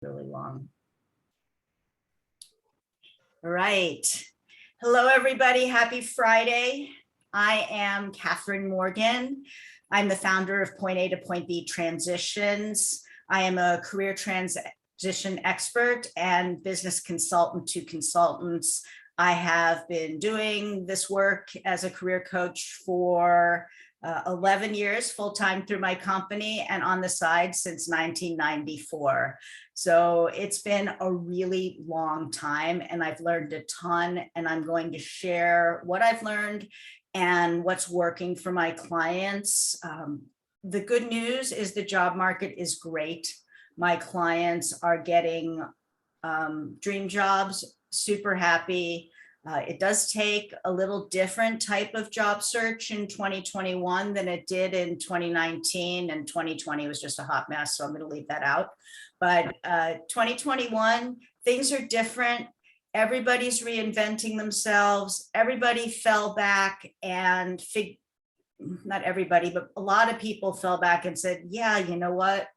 really long. All right. Hello, everybody. Happy Friday. I am Catherine Morgan. I'm the founder of Point A to Point B Transitions. I am a career transition expert and business consultant to consultants. I have been doing this work as a career coach for 11 years full-time through my company and on the side since 1994. So it's been a really long time and I've learned a ton, and I'm going to share what I've learned and what's working for my clients. The good news is the job market is great. My clients are getting dream jobs, super happy. It does take a little different type of job search in 2021 than it did in 2019, and 2020 was just a hot mess, so I'm going to leave that out. But 2021, things are different. Everybody's reinventing themselves. Everybody fell back and not everybody, but a lot of people fell back and said, yeah, you know what?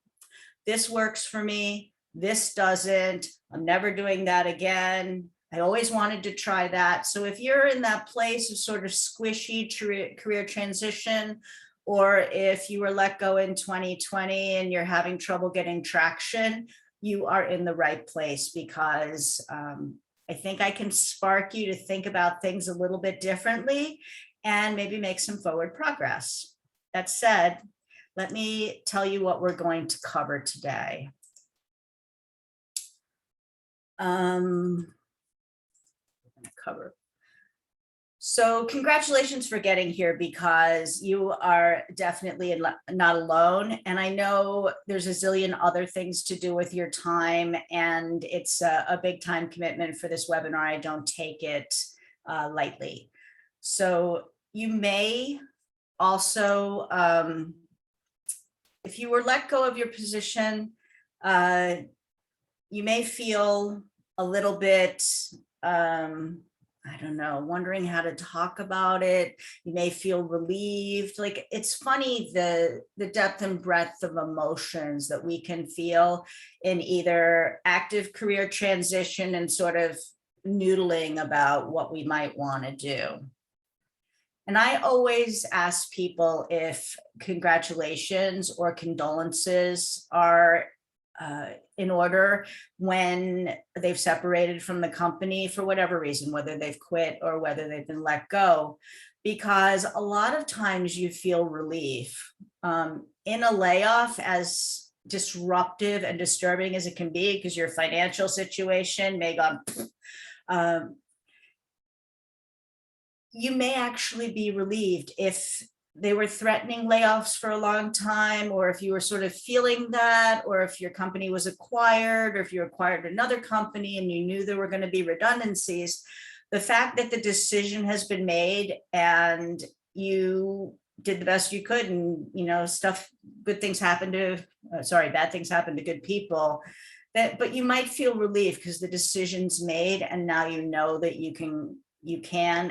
This works for me. This doesn't. I'm never doing that again. I always wanted to try that. So if you're in that place of sort of squishy career transition, or if you were let go in 2020 and you're having trouble getting traction, you are in the right place, because I think I can spark you to think about things a little bit differently and maybe make some forward progress. That said, let me tell you what we're going to cover today. So congratulations for getting here, because you are definitely not alone. And I know there's a zillion other things to do with your time, and it's a big time commitment for this webinar. I don't take it lightly. So you may also, if you were let go of your position, you may feel a little bit, I don't know, wondering how to talk about it. You may feel relieved. Like, it's funny, the depth and breadth of emotions that we can feel in either active career transition and sort of noodling about what we might want to do. And I always ask people if congratulations or condolences are in order when they've separated from the company for whatever reason, whether they've quit or whether they've been let go, because a lot of times you feel relief. In a layoff, as disruptive and disturbing as it can be, because your financial situation may go, you may actually be relieved. If they were threatening layoffs for a long time, or if you were sort of feeling that, or if your company was acquired, or if you acquired another company and you knew there were going to be redundancies, the fact that the decision has been made and you did the best you could, and bad things happen to good people, but you might feel relief because the decision's made, and now you know that you can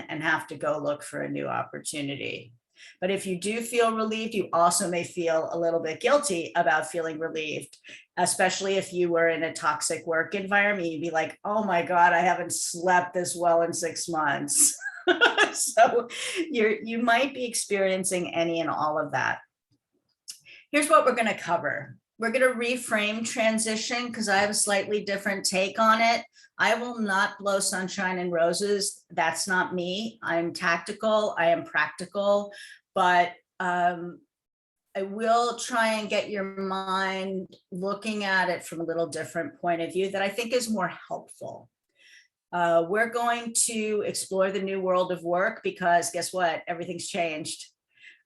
and have to go look for a new opportunity. But if you do feel relieved, you also may feel a little bit guilty about feeling relieved, especially if you were in a toxic work environment. You'd be like, oh my God, I haven't slept this well in 6 months. So you might be experiencing any and all of that. Here's what we're going to cover. We're going to reframe transition, because I have a slightly different take on it. I will not blow sunshine and roses. That's not me. I'm tactical. I am practical, but I will try and get your mind looking at it from a little different point of view that I think is more helpful. We're going to explore the new world of work, because guess what? Everything's changed.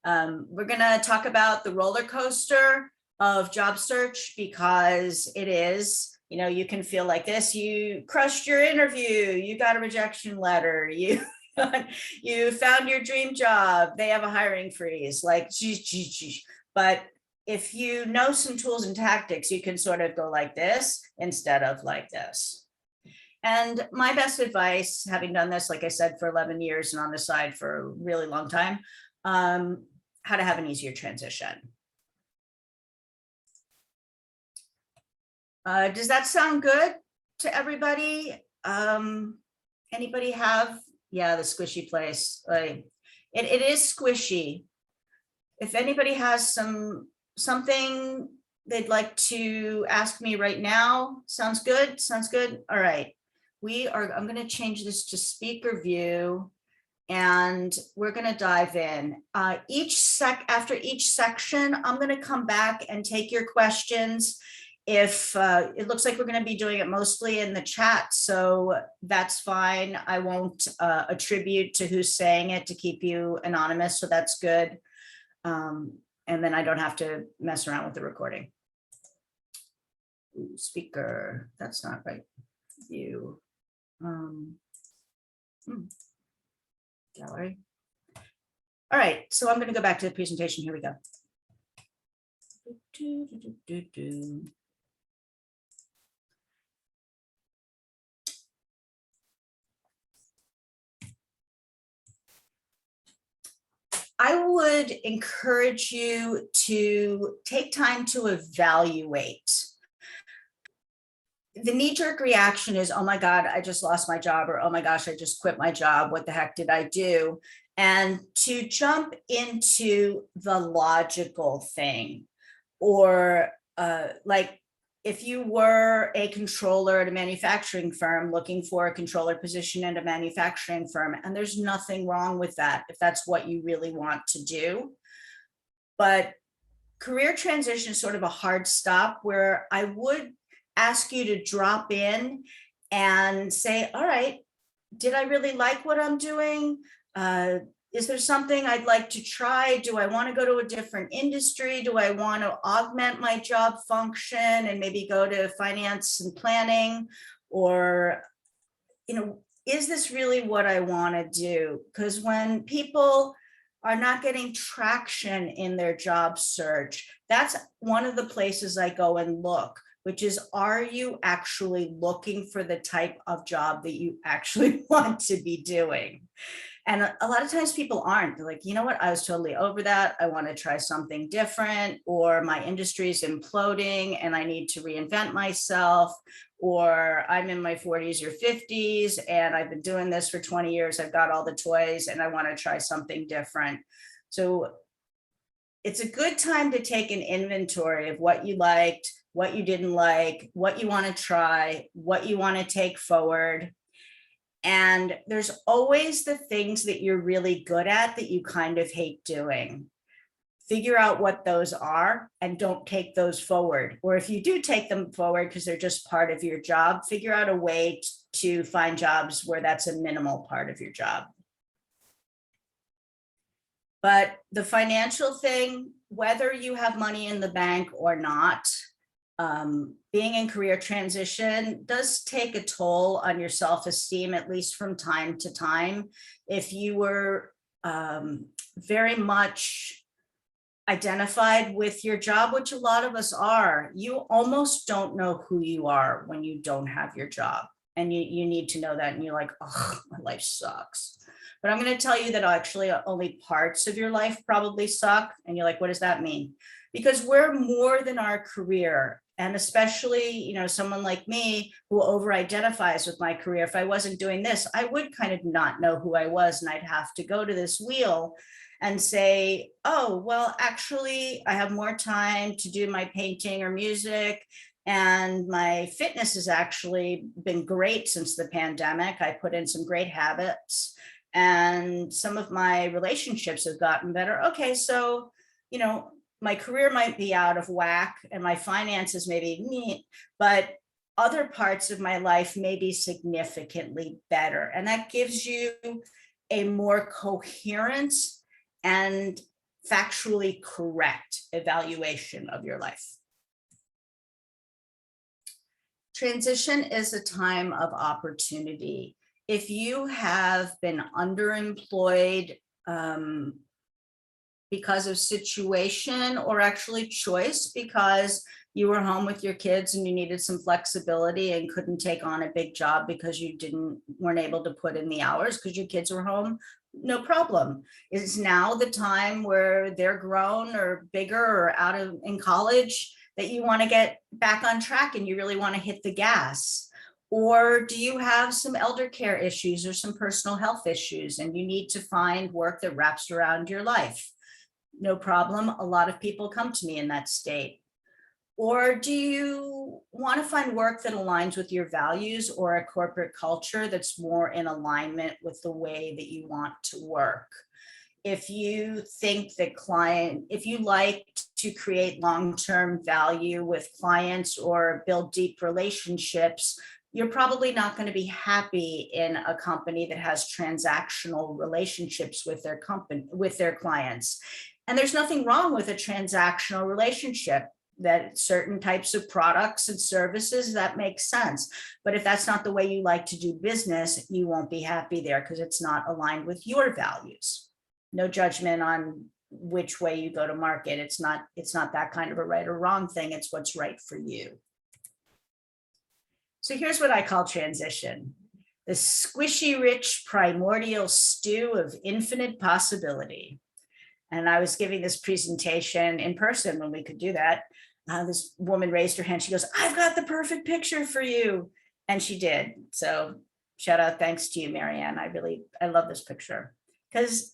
We're going to talk about the roller coaster of job search, because it is. You can feel like this. You crushed your interview. You got a rejection letter. You found your dream job. They have a hiring freeze. Like, geez. But if you know some tools and tactics, you can sort of go like this instead of like this. And my best advice, having done this, like I said, for 11 years and on the side for a really long time, how to have an easier transition. Does that sound good to everybody? Anybody have, yeah, the squishy place, like, it is squishy. If anybody has something they'd like to ask me right now, sounds good, sounds good, all right. I'm gonna change this to speaker view, and we're gonna dive in. After each section, I'm gonna come back and take your questions. If it looks like we're gonna be doing it mostly in the chat, so that's fine. I won't attribute to who's saying it to keep you anonymous, so that's good. And then I don't have to mess around with the recording. Ooh, speaker, that's not right. View. Gallery. All right, so I'm going to go back to the presentation. Here we go. I would encourage you to take time to evaluate. The knee-jerk reaction is, oh my God, I just lost my job, or oh my gosh, I just quit my job. What the heck did I do? And to jump into the logical thing, or like if you were a controller at a manufacturing firm looking for a controller position at a manufacturing firm, and there's nothing wrong with that if that's what you really want to do. But career transition is sort of a hard stop where I would ask you to drop in and say, all right, did I really like what I'm doing? Is there something I'd like to try? Do I want to go to a different industry? Do I want to augment my job function and maybe go to finance and planning? Or, is this really what I want to do? Because when people are not getting traction in their job search, that's one of the places I go and look, which is, are you actually looking for the type of job that you actually want to be doing? And a lot of times people aren't. They're like, you know what, I was totally over that. I want to try something different, or my industry is imploding and I need to reinvent myself, or I'm in my 40s or 50s and I've been doing this for 20 years. I've got all the toys and I want to try something different. So it's a good time to take an inventory of what you liked, what you didn't like, what you want to try, what you want to take forward. And there's always the things that you're really good at that you kind of hate doing. Figure out what those are and don't take those forward. Or if you do take them forward because they're just part of your job, figure out a way to find jobs where that's a minimal part of your job. But the financial thing, whether you have money in the bank or not, being in career transition does take a toll on your self-esteem, at least from time to time. If you were very much identified with your job, which a lot of us are, you almost don't know who you are when you don't have your job. And you need to know that. And you're like, oh, my life sucks. But I'm going to tell you that actually only parts of your life probably suck. And you're like, what does that mean? Because we're more than our career. And especially, someone like me who over-identifies with my career. If I wasn't doing this, I would kind of not know who I was, and I'd have to go to this wheel and say, oh, well, actually, I have more time to do my painting or music, and my fitness has actually been great since the pandemic. I put in some great habits, and some of my relationships have gotten better. Okay, so, my career might be out of whack and my finances may be neat, but other parts of my life may be significantly better. And that gives you a more coherent and factually correct evaluation of your life. Transition is a time of opportunity. If you have been underemployed, because of situation, or actually choice, because you were home with your kids and you needed some flexibility and couldn't take on a big job because you weren't able to put in the hours because your kids were home, no problem. Is now the time where they're grown or bigger or in college that you want to get back on track and you really want to hit the gas? Or do you have some elder care issues or some personal health issues and you need to find work that wraps around your life? No problem. A lot of people come to me in that state. Or do you want to find work that aligns with your values or a corporate culture that's more in alignment with the way that you want to work? If you think that if you like to create long-term value with clients or build deep relationships, you're probably not going to be happy in a company that has transactional relationships with their clients. And there's nothing wrong with a transactional relationship, that certain types of products and services that makes sense. But if that's not the way you like to do business, you won't be happy there because it's not aligned with your values. No judgment on which way you go to market. It's not that kind of a right or wrong thing. It's what's right for you. So here's what I call transition: the squishy, rich, primordial stew of infinite possibility. And I was giving this presentation in person when we could do that. This woman raised her hand. She goes, "I've got the perfect picture for you." And she did. So shout out, thanks to you, Marianne. I love this picture because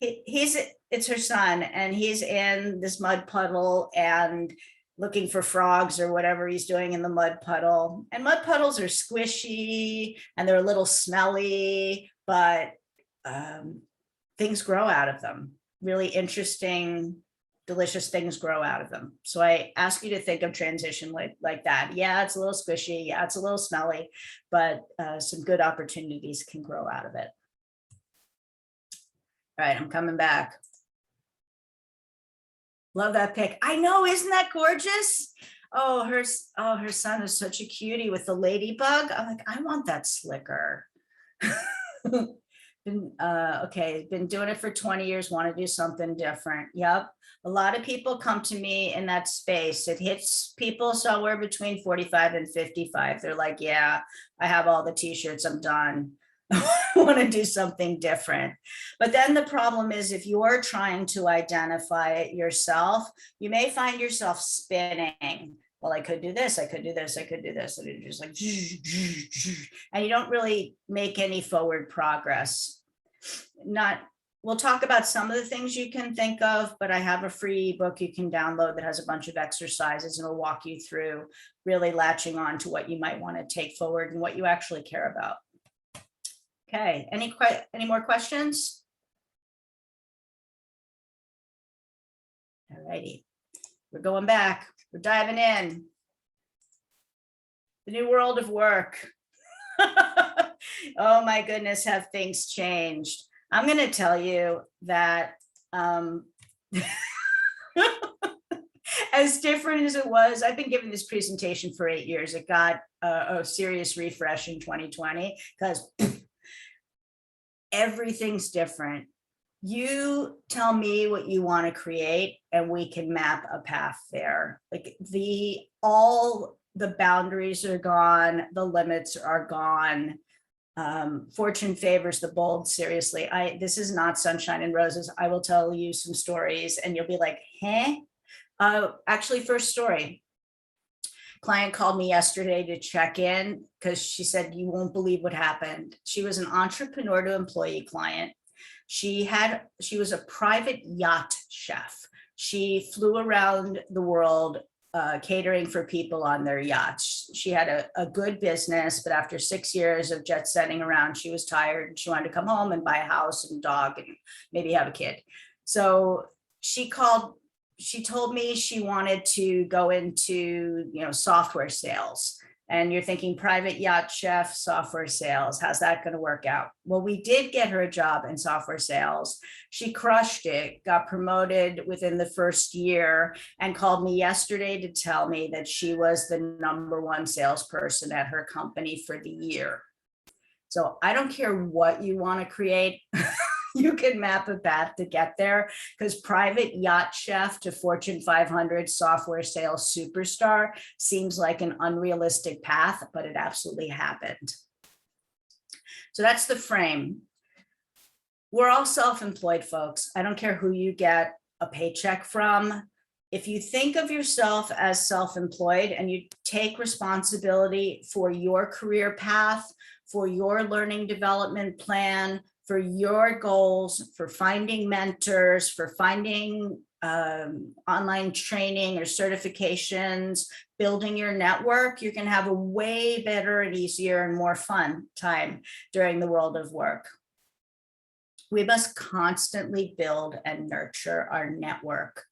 it's her son and he's in this mud puddle and looking for frogs or whatever he's doing in the mud puddle. And mud puddles are squishy and they're a little smelly, but things grow out of them. Really interesting, delicious things grow out of them. So I ask you to think of transition like that. Yeah, it's a little squishy. Yeah, it's a little smelly, but some good opportunities can grow out of it. All right, I'm coming back. Love that pic. I know, isn't that gorgeous? Oh, her son is such a cutie with the ladybug. I'm like, I want that slicker. Been doing it for 20 years, want to do something different. Yep. A lot of people come to me in that space. It hits people somewhere between 45 and 55. They're like, yeah, I have all the t-shirts, I'm done. I want to do something different. But then the problem is if you're trying to identify it yourself, you may find yourself spinning. Well, I could do this, I could do this, I could do this. And it's just like, and you don't really make any forward progress. We'll talk about some of the things you can think of, but I have a free book you can download that has a bunch of exercises and it'll walk you through really latching on to what you might want to take forward and what you actually care about. Okay, any more questions? All righty, we're going back. We're diving in. The new world of work. Oh my goodness, have things changed? I'm going to tell you that as different as it was, I've been giving this presentation for 8 years. It got a serious refresh in 2020 because everything's different. You tell me what you want to create and we can map a path there. Like all the boundaries are gone, the limits are gone. Fortune favors the bold. Seriously, this is not sunshine and roses. I will tell you some stories and you'll be like, huh? Actually, first story. Client called me yesterday to check in because she said, you won't believe what happened. She was an entrepreneur to employee client. She was a private yacht chef. She flew around the world catering for people on their yachts. She had a good business, but after 6 years of jet setting around, she was tired and she wanted to come home and buy a house and dog and maybe have a kid. So she told me she wanted to go into, software sales. And you're thinking private yacht chef, software sales, how's that going to work out? Well, we did get her a job in software sales. She crushed it, got promoted within the first year and called me yesterday to tell me that she was the #1 salesperson at her company for the year. So I don't care what you want to create. You can map a path to get there because private yacht chef to Fortune 500 software sales superstar seems like an unrealistic path, but it absolutely happened. So that's the frame. We're all self-employed folks. I don't care who you get a paycheck from. if you think of yourself as self-employed and you take responsibility for your career path, for your learning development plan, for your goals, for finding mentors, for finding online training or certifications, building your network, you can have a way better and easier and more fun time during the world of work. We must constantly build and nurture our network.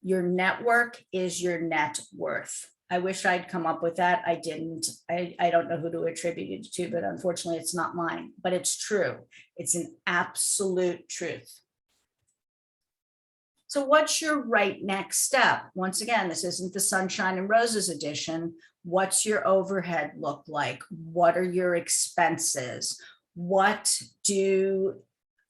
Your network is your net worth. I wish I'd come up with that. I didn't. I don't know who to attribute it to, but unfortunately it's not mine, but it's true. It's an absolute truth. So what's your right next step? Once again, this isn't the sunshine and roses edition. What's your overhead look like? What are your expenses? What do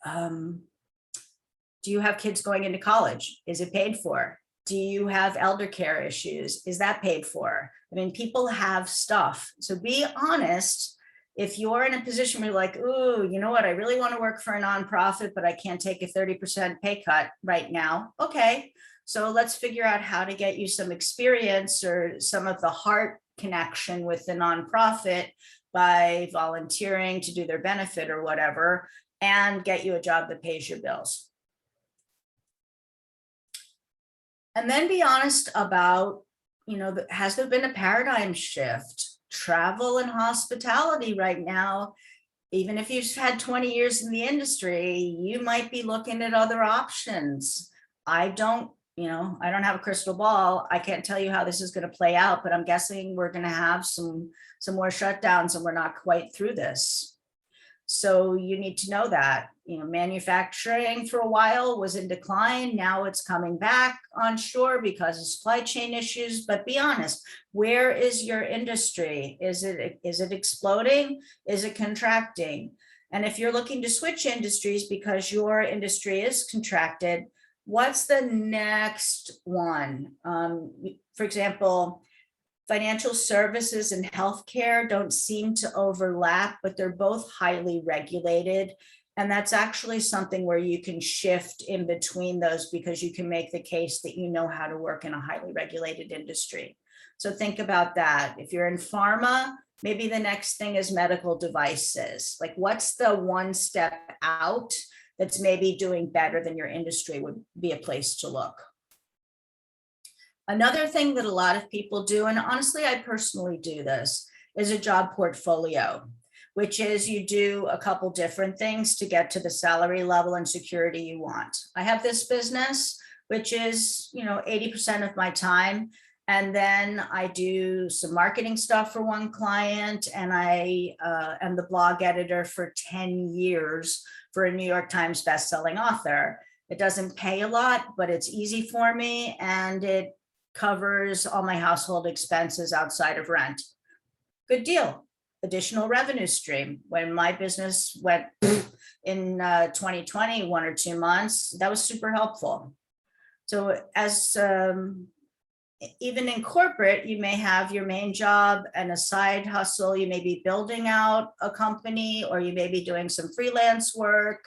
you have kids going into college? Is it paid for? Do you have elder care issues? Is that paid for? I mean, people have stuff. So be honest. If you're in a position where you're like, ooh, you know what, I really want to work for a nonprofit, but I can't take a 30% pay cut right now. Okay, so let's figure out how to get you some experience or some of the heart connection with the nonprofit by volunteering to do their benefit or whatever, and get you a job that pays your bills. And then be honest about, has there been a paradigm shift? Travel and hospitality right now, even if you've had 20 years in the industry, you might be looking at other options. I don't have a crystal ball. I can't tell you how this is going to play out, but I'm guessing we're going to have some more shutdowns and we're not quite through this. So you need to know that, manufacturing for a while was in decline. Now it's coming back onshore because of supply chain issues. But be honest, where is your industry? Is it exploding? Is it contracting? And if you're looking to switch industries because your industry is contracted, what's the next one? For example, financial services and healthcare don't seem to overlap, but they're both highly regulated. And that's actually something where you can shift in between those because you can make the case that you know how to work in a highly regulated industry. So think about that. If you're in pharma, maybe the next thing is medical devices. Like, what's the one step out that's maybe doing better than your industry would be a place to look. Another thing that a lot of people do, and honestly, I personally do this, is a job portfolio, which is you do a couple different things to get to the salary level and security you want. I have this business, which is, 80% of my time. And then I do some marketing stuff for one client, and I am the blog editor for 10 years for a New York Times bestselling author. It doesn't pay a lot, but it's easy for me, and it covers all my household expenses outside of rent. Good deal. Additional revenue stream. When my business went in 2020, 1 or 2 months, that was super helpful. So as even in corporate, you may have your main job and a side hustle. You may be building out a company, or you may be doing some freelance work.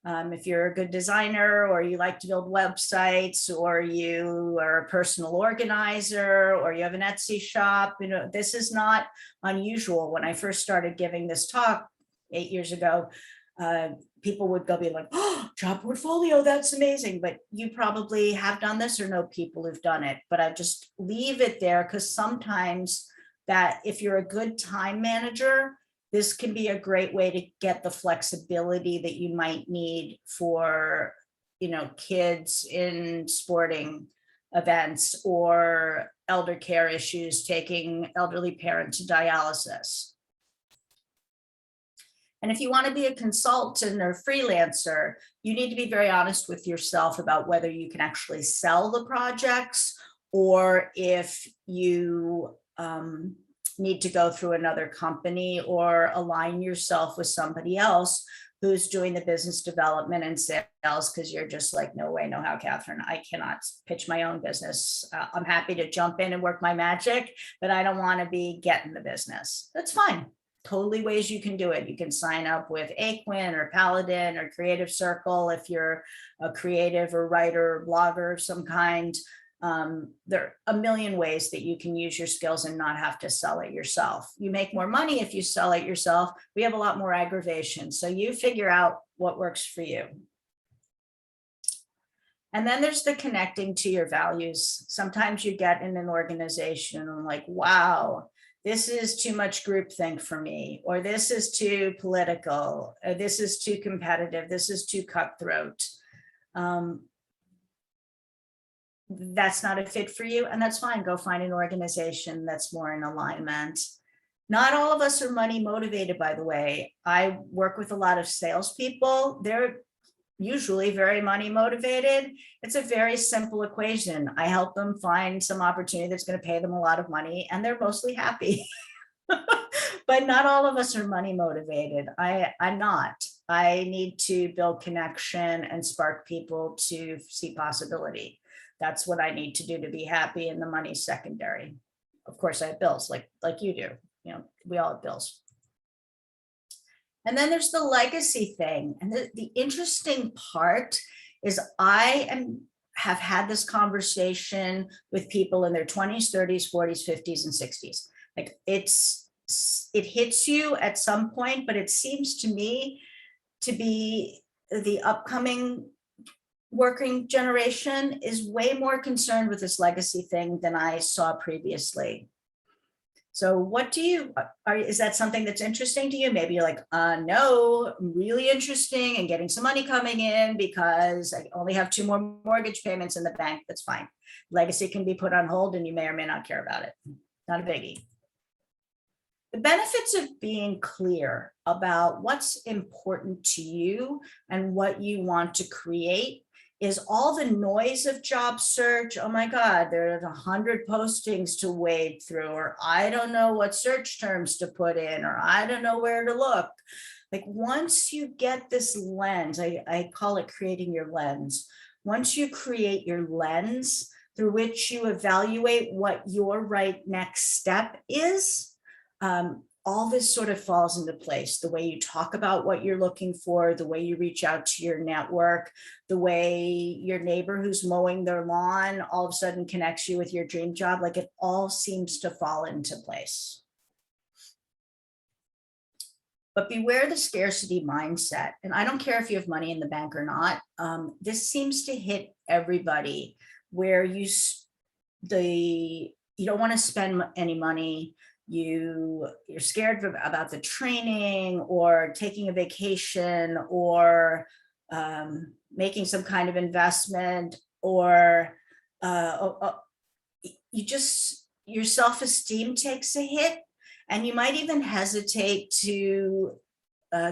If you're a good designer, or you like to build websites, or you are a personal organizer, or you have an Etsy shop, this is not unusual. When I first started giving this talk 8 years ago, people would go be like, oh, job portfolio, that's amazing. But you probably have done this or know people who've done it. But I just leave it there, because sometimes that if you're a good time manager, this can be a great way to get the flexibility that you might need for, kids in sporting events, or elder care issues, taking elderly parent to dialysis. And if you want to be a consultant or freelancer, you need to be very honest with yourself about whether you can actually sell the projects, or if you need to go through another company or align yourself with somebody else who's doing the business development and sales, because you're just like, no way, no how, Catherine, I cannot pitch my own business. I'm happy to jump in and work my magic, but I don't want to be getting the business. That's fine. Totally ways you can do it. You can sign up with Aquin or Paladin or Creative Circle if you're a creative or writer or blogger of some kind. There are a million ways that you can use your skills and not have to sell it yourself. You make more money if you sell it yourself. We have a lot more aggravation. So you figure out what works for you. And then there's the connecting to your values. Sometimes you get in an organization and like, wow, this is too much groupthink for me, or this is too political, or this is too competitive, this is too cutthroat. That's not a fit for you, and that's fine. Go find an organization that's more in alignment. Not all of us are money motivated, by the way. I work with a lot of salespeople. They're usually very money motivated. It's a very simple equation. I help them find some opportunity that's going to pay them a lot of money, and they're mostly happy. But not all of us are money motivated. I'm not. I need to build connection and spark people to see possibility. That's what I need to do to be happy, and the money's secondary. Of course, I have bills like you do. You know, we all have bills. And then there's the legacy thing. And the interesting part is have had this conversation with people in their 20s, 30s, 40s, 50s, and 60s. Like it hits you at some point, but it seems to me to be the upcoming working generation is way more concerned with this legacy thing than I saw previously. So what do you, is that something that's interesting to you? Maybe you're like, no, really interesting and getting some money coming in because I only have 2 more mortgage payments in the bank. That's fine. Legacy can be put on hold and you may or may not care about it. Not a biggie. The benefits of being clear about what's important to you and what you want to create is all the noise of job search. Oh my God, there are 100 postings to wade through, or I don't know what search terms to put in, or I don't know where to look. Like once you get this lens, I call it creating your lens. Once you create your lens through which you evaluate what your right next step is, all this sort of falls into place. The way you talk about what you're looking for, the way you reach out to your network, the way your neighbor who's mowing their lawn all of a sudden connects you with your dream job, like it all seems to fall into place. But beware the scarcity mindset. And I don't care if you have money in the bank or not. This seems to hit everybody where you don't want to spend any money. You're scared about the training or taking a vacation or making some kind of investment, or your self-esteem takes a hit, and you might even hesitate to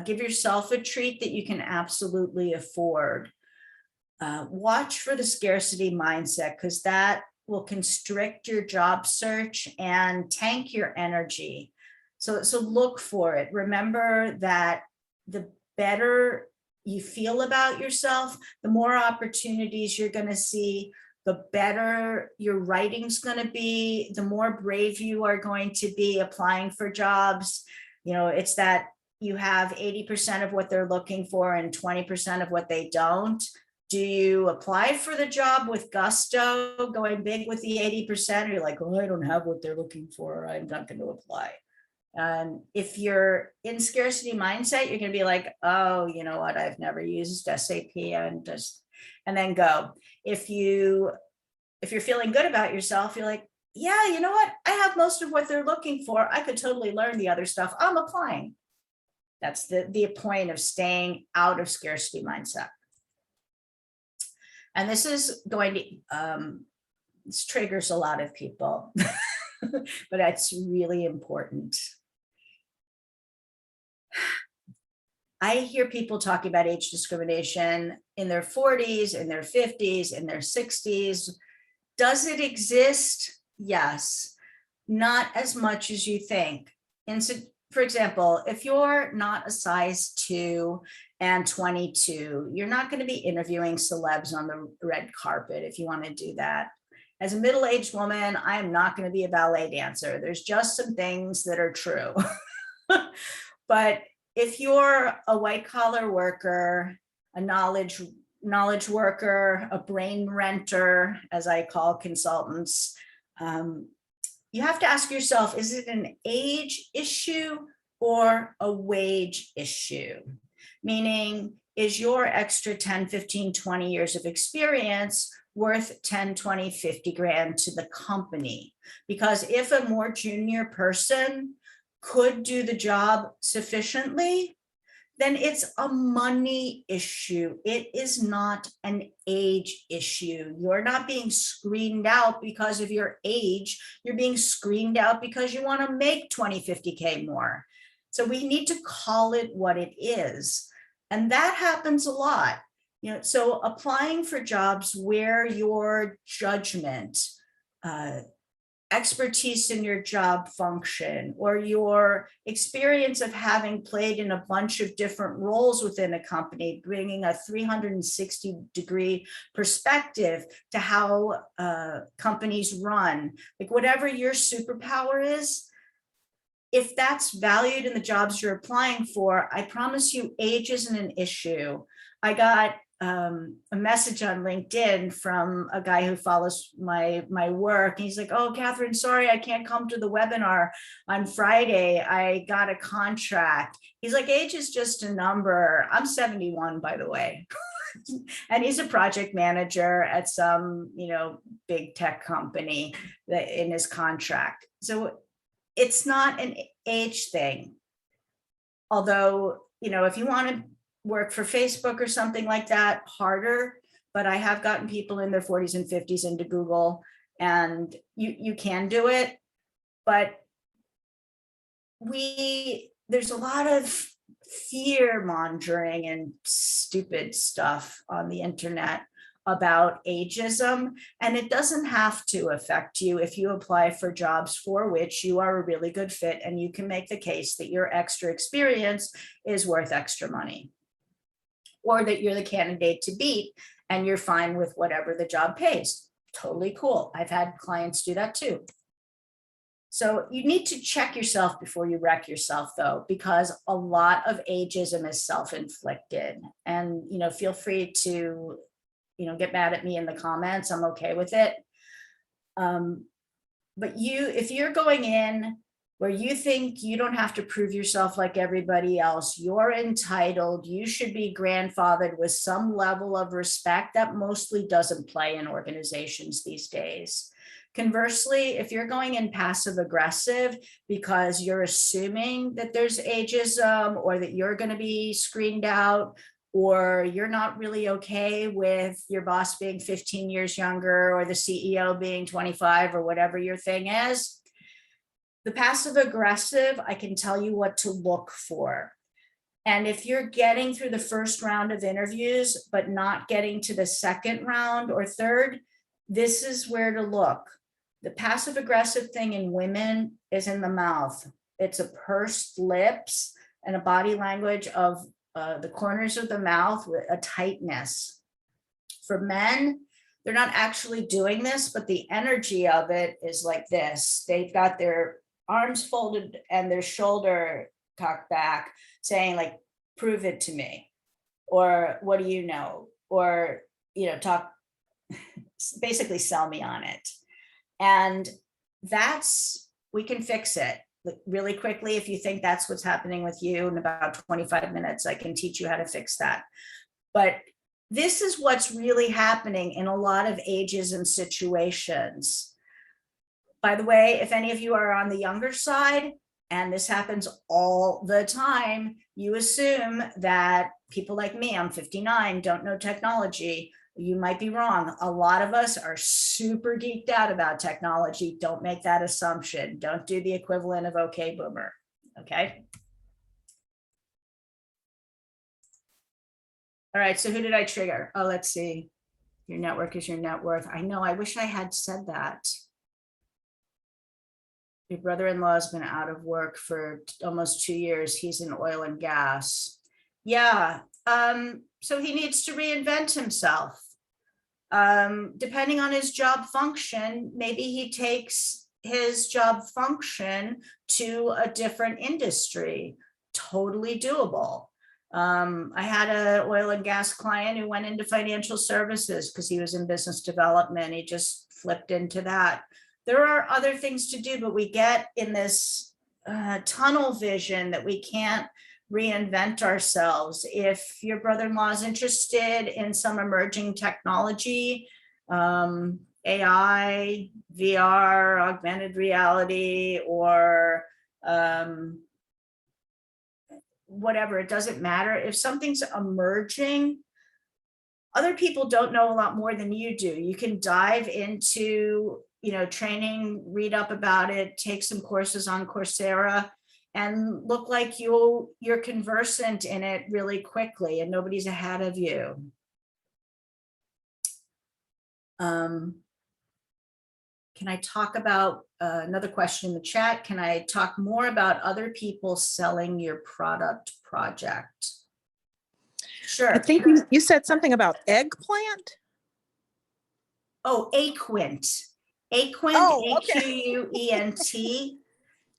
give yourself a treat that you can absolutely afford. Watch for the scarcity mindset, because that will constrict your job search and tank your energy. So look for it. Remember that the better you feel about yourself, the more opportunities you're going to see, the better your writing's going to be, the more brave you are going to be applying for jobs. You know, it's that you have 80% of what they're looking for and 20% of what they don't. Do you apply for the job with gusto, going big with the 80%? Or you're like, oh, I don't have what they're looking for, I'm not going to apply. And if you're in scarcity mindset, you're going to be like, oh, you know what? I've never used SAP, and then go. If you're feeling good about yourself, you're like, yeah, you know what? I have most of what they're looking for. I could totally learn the other stuff. I'm applying. That's the point of staying out of scarcity mindset. And this is going to, this triggers a lot of people, but it's really important. I hear people talking about age discrimination in their 40s, in their 50s, in their 60s. Does it exist? Yes, not as much as you think. And so, for example, if you're not a size 2 and 22, you're not going to be interviewing celebs on the red carpet if you want to do that. As a middle-aged woman, I am not going to be a ballet dancer. There's just some things that are true. But if you're a white-collar worker, a knowledge knowledge worker, a brain renter, as I call consultants, you have to ask yourself, is it an age issue or a wage issue? Meaning, is your extra 10, 15, 20 years of experience worth 10, 20, 50 grand to the company? Because if a more junior person could do the job sufficiently, then it's a money issue. It is not an age issue. You're not being screened out because of your age. You're being screened out because you want to make 20, 50K more. So we need to call it what it is. And that happens a lot. So applying for jobs where your judgment, expertise in your job function, or your experience of having played in a bunch of different roles within a company, bringing a 360-degree perspective to how companies run, like whatever your superpower is, if that's valued in the jobs you're applying for, I promise you age isn't an issue. I got a message on LinkedIn from a guy who follows my work. He's like, oh, Catherine, sorry, I can't come to the webinar on Friday. I got a contract. He's like, age is just a number. I'm 71, by the way. And he's a project manager at some, big tech company that in his contract. So it's not an age thing. Although, if you want to work for Facebook or something like that, harder, but I have gotten people in their 40s and 50s into Google, and you can do it. But there's a lot of fear mongering and stupid stuff on the internet about ageism, and it doesn't have to affect you if you apply for jobs for which you are a really good fit and you can make the case that your extra experience is worth extra money, or that you're the candidate to beat and you're fine with whatever the job pays. Totally cool. I've had clients do that too. So you need to check yourself before you wreck yourself, though, because a lot of ageism is self-inflicted. And, feel free to, get mad at me in the comments. I'm okay with it. But if you're going in where you think you don't have to prove yourself like everybody else, you're entitled, you should be grandfathered with some level of respect, that mostly doesn't play in organizations these days. Conversely, if you're going in passive aggressive because you're assuming that there's ageism, or that you're going to be screened out, or you're not really okay with your boss being 15 years younger, or the CEO being 25, or whatever your thing is, the passive aggressive, I can tell you what to look for. And if you're getting through the first round of interviews, but not getting to the second round or third, this is where to look. The passive aggressive thing in women is in the mouth. It's a pursed lips and a body language of the corners of the mouth with a tightness. For men, they're not actually doing this, but the energy of it is like this. They've got their arms folded and their shoulder cocked back, saying like, prove it to me, or what do you know, or talk, basically sell me on it. And we can fix it really quickly. If you think that's what's happening with you, in about 25 minutes I can teach you how to fix that. But this is what's really happening in a lot of ageism situations. By the way, if any of you are on the younger side, and this happens all the time, you assume that people like me, I'm 59, don't know technology. You might be wrong. A lot of us are super geeked out about technology. Don't make that assumption. Don't do the equivalent of okay, boomer. Okay. All right. So who did I trigger? Oh, let's see. Your network is your net worth. I know. I wish I had said that. Your brother-in-law has been out of work for almost 2 years. He's in oil and gas. Yeah. So he needs to reinvent himself. Depending on his job function, maybe he takes his job function to a different industry. Totally doable. I had an oil and gas client who went into financial services because he was in business development. He just flipped into that. There are other things to do, but we get in this tunnel vision that we can't reinvent ourselves. If your brother-in-law is interested in some emerging technology, AI, VR, augmented reality, or whatever, it doesn't matter. If something's emerging, other people don't know a lot more than you do. You can dive into, training, read up about it, take some courses on Coursera, and look like you're conversant in it really quickly, and nobody's ahead of you. Can I talk about another question in the chat? Can I talk more about other people selling your product project? Sure. I think you said something about eggplant. Oh, Aquint. Aquint, Oh, okay. Aquent,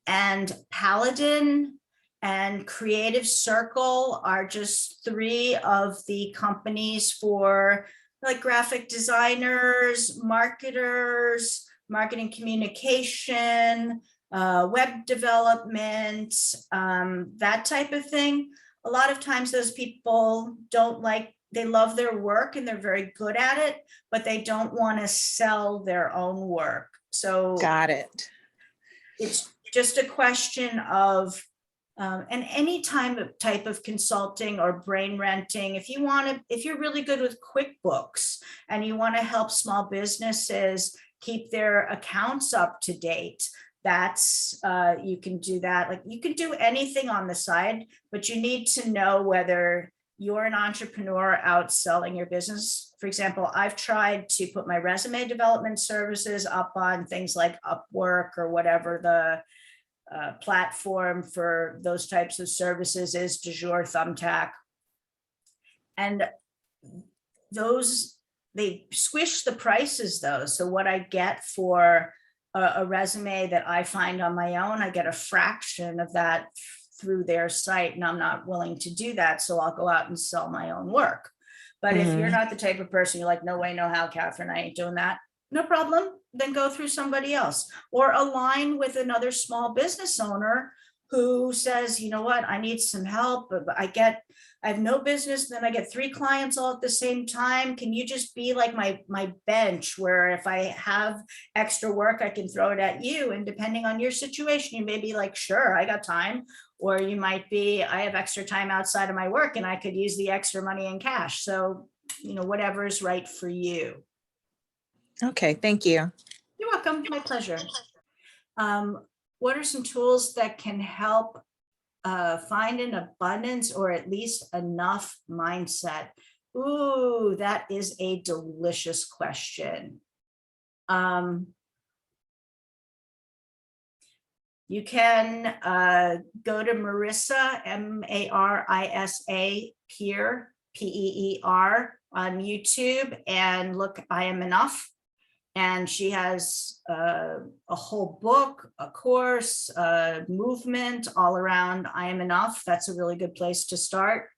and Paladin and Creative Circle are just three of the companies for like graphic designers, marketers, marketing communication, web development, that type of thing. A lot of times those people they love their work and they're very good at it, but they don't want to sell their own work. So got it. It's just a question of, and any type of consulting or brain renting, if you're really good with QuickBooks and you want to help small businesses keep their accounts up to date, that's you can do that. Like, you can do anything on the side, but you need to know whether you're an entrepreneur out selling your business. For example, I've tried to put my resume development services up on things like Upwork or whatever the platform for those types of services is, du jour, Thumbtack. And they squish the prices though. So what I get for a resume that I find on my own, I get a fraction of that through their site, and I'm not willing to do that. So I'll go out and sell my own work. But if you're not the type of person, you're like, no way, no how, Catherine, I ain't doing that. No problem. Then go through somebody else, or align with another small business owner who says, you know what, I need some help, but I have no business. Then I get 3 clients all at the same time. Can you just be like my bench, where if I have extra work, I can throw it at you? And depending on your situation, you may be like, sure, I got time. Or you might be, I have extra time outside of my work and I could use the extra money in cash. So, whatever is right for you. Okay, thank you. You're welcome. My pleasure. What are some tools that can help find an abundance or at least enough mindset? Ooh, that is a delicious question. You can go to Marissa, Marisa Peer, Peer on YouTube, and look, I Am Enough. And she has a whole book, a course, a movement all around I Am Enough. That's a really good place to start.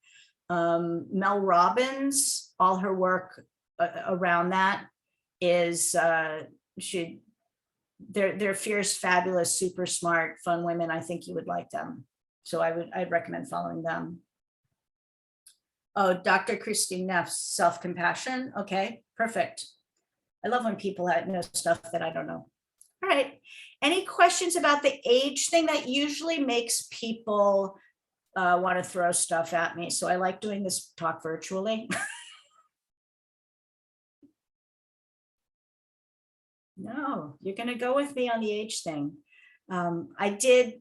Mel Robbins, all her work around that is they're fierce, fabulous, super smart, fun women. I think you would like them. So I'd recommend following them. Oh, Dr. Christine Neff's Self-Compassion. Okay, perfect. I love when people know stuff that I don't know. All right. Any questions about the age thing? That usually makes people want to throw stuff at me. So I like doing this talk virtually. No, you're going to go with me on the age thing. I did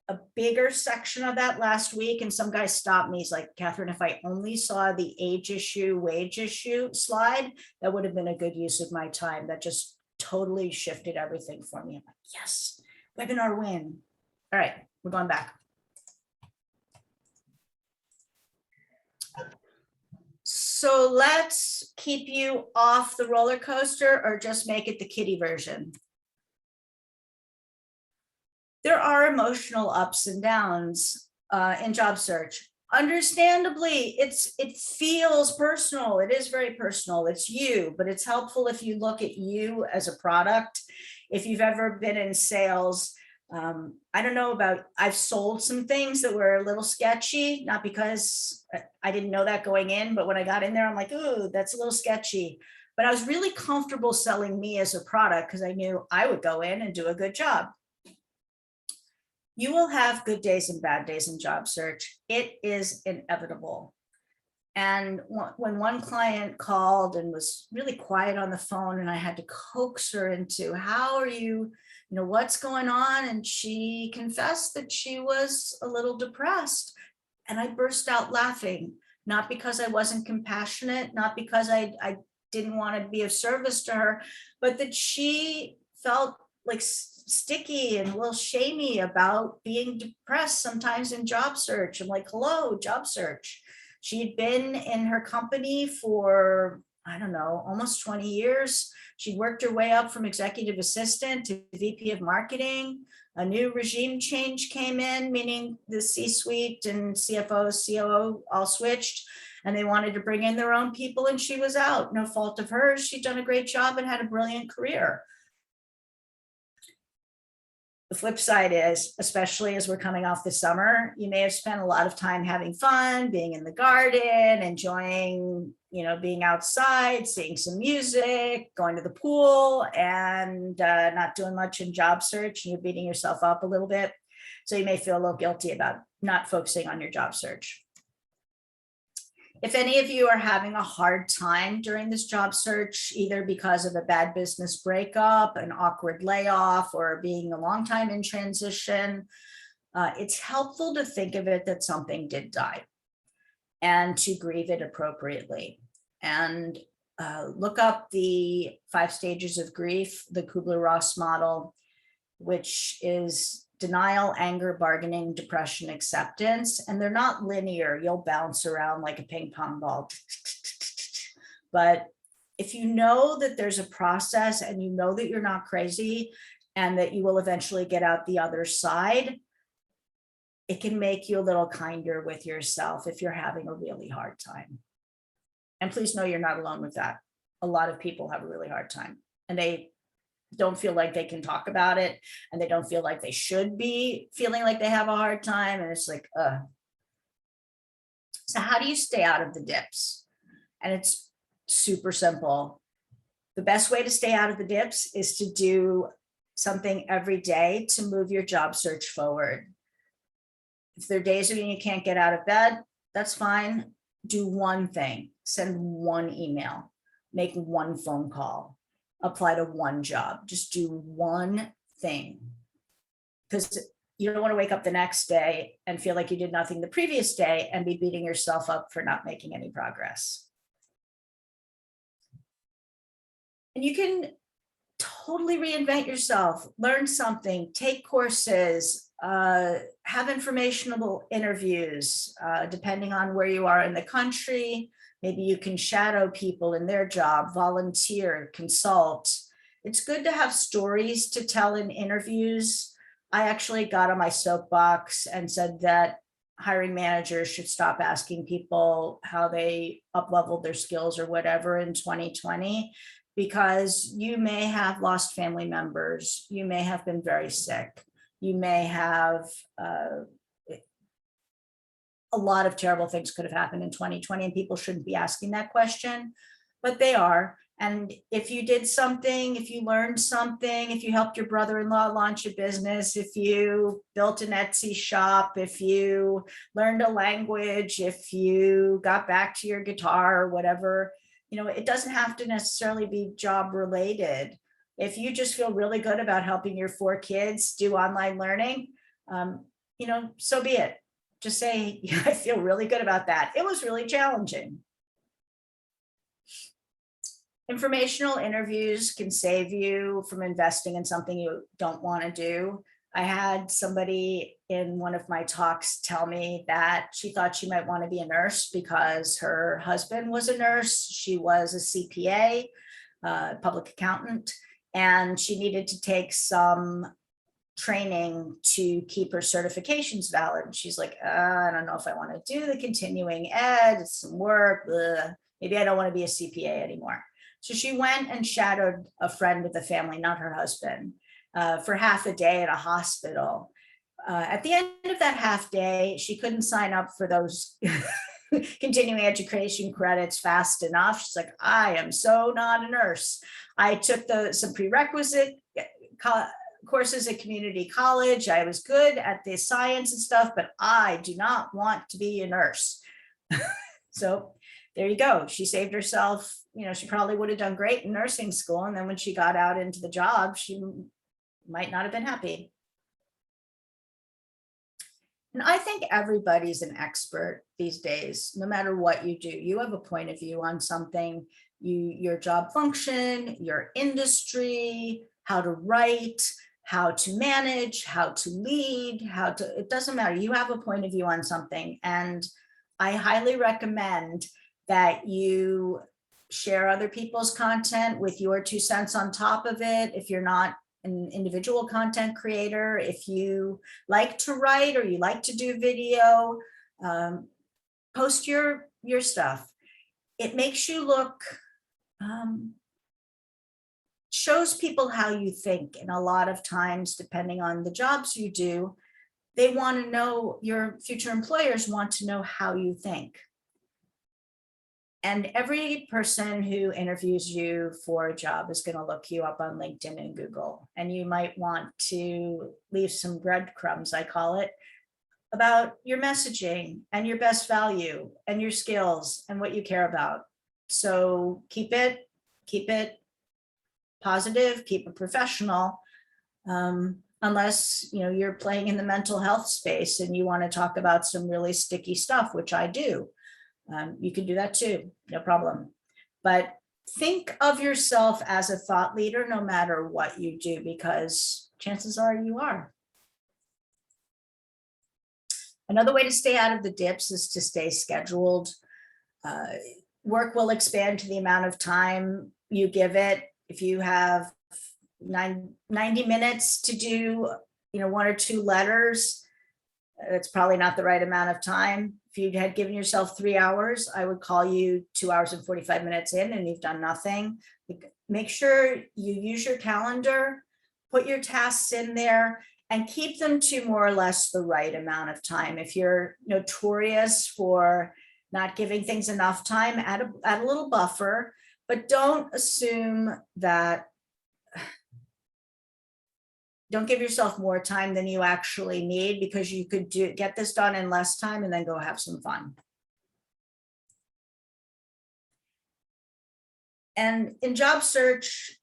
a bigger section of that last week, and some guy stopped me. He's like, Catherine, if I only saw the age issue, wage issue slide, that would have been a good use of my time. That just totally shifted everything for me. I'm like, yes, webinar win. All right, we're going back. So let's keep you off the roller coaster, or just make it the kiddie version. There are emotional ups and downs in job search. Understandably, it feels personal. It is very personal. It's you, but it's helpful if you look at you as a product. If you've ever been in sales, I don't know about, I've sold some things that were a little sketchy, not because I didn't know that going in, but when I got in there, I'm like, ooh, that's a little sketchy. But I was really comfortable selling me as a product because I knew I would go in and do a good job. You will have good days and bad days in job search. It is inevitable. And when one client called and was really quiet on the phone, and I had to coax her into, how are you, what's going on? And she confessed that she was a little depressed. And I burst out laughing, not because I wasn't compassionate, not because I didn't want to be of service to her, but that she felt like sticky and a little shamey about being depressed sometimes in job search. I'm like, hello, job search. She'd been in her company for, I don't know, almost 20 years. She'd worked her way up from executive assistant to VP of marketing. A new regime change came in, meaning the C-suite and CFO, COO all switched, and they wanted to bring in their own people, and she was out. No fault of hers. She'd done a great job and had a brilliant career. The flip side is, especially as we're coming off the summer, you may have spent a lot of time having fun, being in the garden, enjoying, being outside, seeing some music, going to the pool, and not doing much in job search, and you're beating yourself up a little bit. So you may feel a little guilty about not focusing on your job search. If any of you are having a hard time during this job search, either because of a bad business breakup, an awkward layoff, or being a long time in transition, it's helpful to think of it that something did die and to grieve it appropriately. And look up the 5 stages of grief, the Kubler-Ross model, which is denial, anger, bargaining, depression, acceptance. And they're not linear. You'll bounce around like a ping pong ball. But if you know that there's a process and you know that you're not crazy and that you will eventually get out the other side, it can make you a little kinder with yourself if you're having a really hard time. And please know you're not alone with that. A lot of people have a really hard time, and they don't feel like they can talk about it, and they don't feel like they should be feeling like they have a hard time. And it's like, So how do you stay out of the dips? And it's super simple. The best way to stay out of the dips is to do something every day to move your job search forward. If there are days when you can't get out of bed, that's fine. Do one thing, send one email, make one phone call, apply to one job, just do one thing. Because you don't want to wake up the next day and feel like you did nothing the previous day and be beating yourself up for not making any progress. And you can totally reinvent yourself, learn something, take courses, have informational interviews, depending on where you are in the country. Maybe you can shadow people in their job, volunteer, consult. It's good to have stories to tell in interviews. I actually got on my soapbox and said that hiring managers should stop asking people how they up-leveled their skills or whatever in 2020, because you may have lost family members. You may have been very sick. You may have a lot of terrible things could have happened in 2020, and people shouldn't be asking that question, but they are. And if you did something, if you learned something, if you helped your brother-in-law launch a business, if you built an Etsy shop, if you learned a language, if you got back to your guitar or whatever, it doesn't have to necessarily be job related. If you just feel really good about helping your 4 kids do online learning, so be it. Just say, I feel really good about that. It was really challenging. Informational interviews can save you from investing in something you don't want to do. I had somebody in one of my talks tell me that she thought she might want to be a nurse because her husband was a nurse. She was a CPA, public accountant, and she needed to take some training to keep her certifications valid. And she's like, I don't know if I want to do the continuing ed, it's some work, ugh. Maybe I don't want to be a CPA anymore. So she went and shadowed a friend with a family, not her husband, for half a day at a hospital. At the end of that half day, she couldn't sign up for those continuing education credits fast enough. She's like, I am so not a nurse. I took some prerequisite courses at community college. I was good at the science and stuff, but I do not want to be a nurse. So there you go. She saved herself, she probably would have done great in nursing school. And then when she got out into the job, she might not have been happy. And I think everybody's an expert these days, no matter what you do. You have a point of view on something, your job function, your industry, how to write, how to manage, how to lead, it doesn't matter. You have a point of view on something. And I highly recommend that you share other people's content with your 2 cents on top of it. If you're not an individual content creator, if you like to write or you like to do video, post your stuff. It makes you look, shows people how you think. And a lot of times, depending on the jobs you do, they want to know, your future employers want to know how you think. And every person who interviews you for a job is going to look you up on LinkedIn and Google. And you might want to leave some breadcrumbs, I call it, about your messaging and your best value and your skills and what you care about. So keep it positive, keep it professional. Unless you're playing in the mental health space and you want to talk about some really sticky stuff, which I do. You can do that too, no problem. But think of yourself as a thought leader no matter what you do, because chances are you are. Another way to stay out of the dips is to stay scheduled. Work will expand to the amount of time you give it. If you have 90 minutes to do 1 or 2 letters, that's probably not the right amount of time. If you had given yourself 3 hours, I would call you 2 hours and 45 minutes in and you've done nothing. Make sure you use your calendar, put your tasks in there, and keep them to more or less the right amount of time. If you're notorious for not giving things enough time, add a little buffer, but don't assume that. Don't give yourself more time than you actually need, because you could get this done in less time and then go have some fun. And in job search,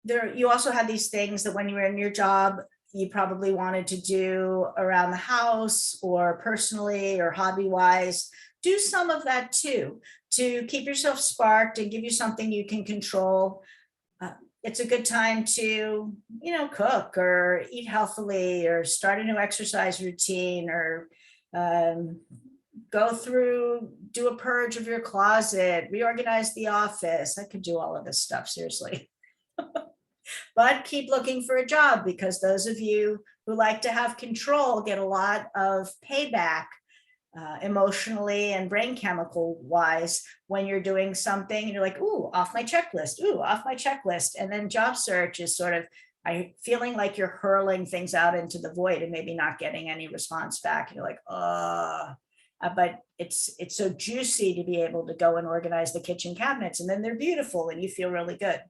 you also have these things that when you were in your job, you probably wanted to do around the house or personally or hobby-wise. Do some of that too, to keep yourself sparked and give you something you can control. It's a good time to, cook or eat healthily or start a new exercise routine or do a purge of your closet, reorganize the office. I could do all of this stuff, seriously. But keep looking for a job, because those of you who like to have control get a lot of payback emotionally and brain chemical wise when you're doing something and you're like, ooh, off my checklist, ooh, off my checklist. And then job search is sort of feeling like you're hurling things out into the void and maybe not getting any response back. And you're like, but it's so juicy to be able to go and organize the kitchen cabinets, and then they're beautiful and you feel really good.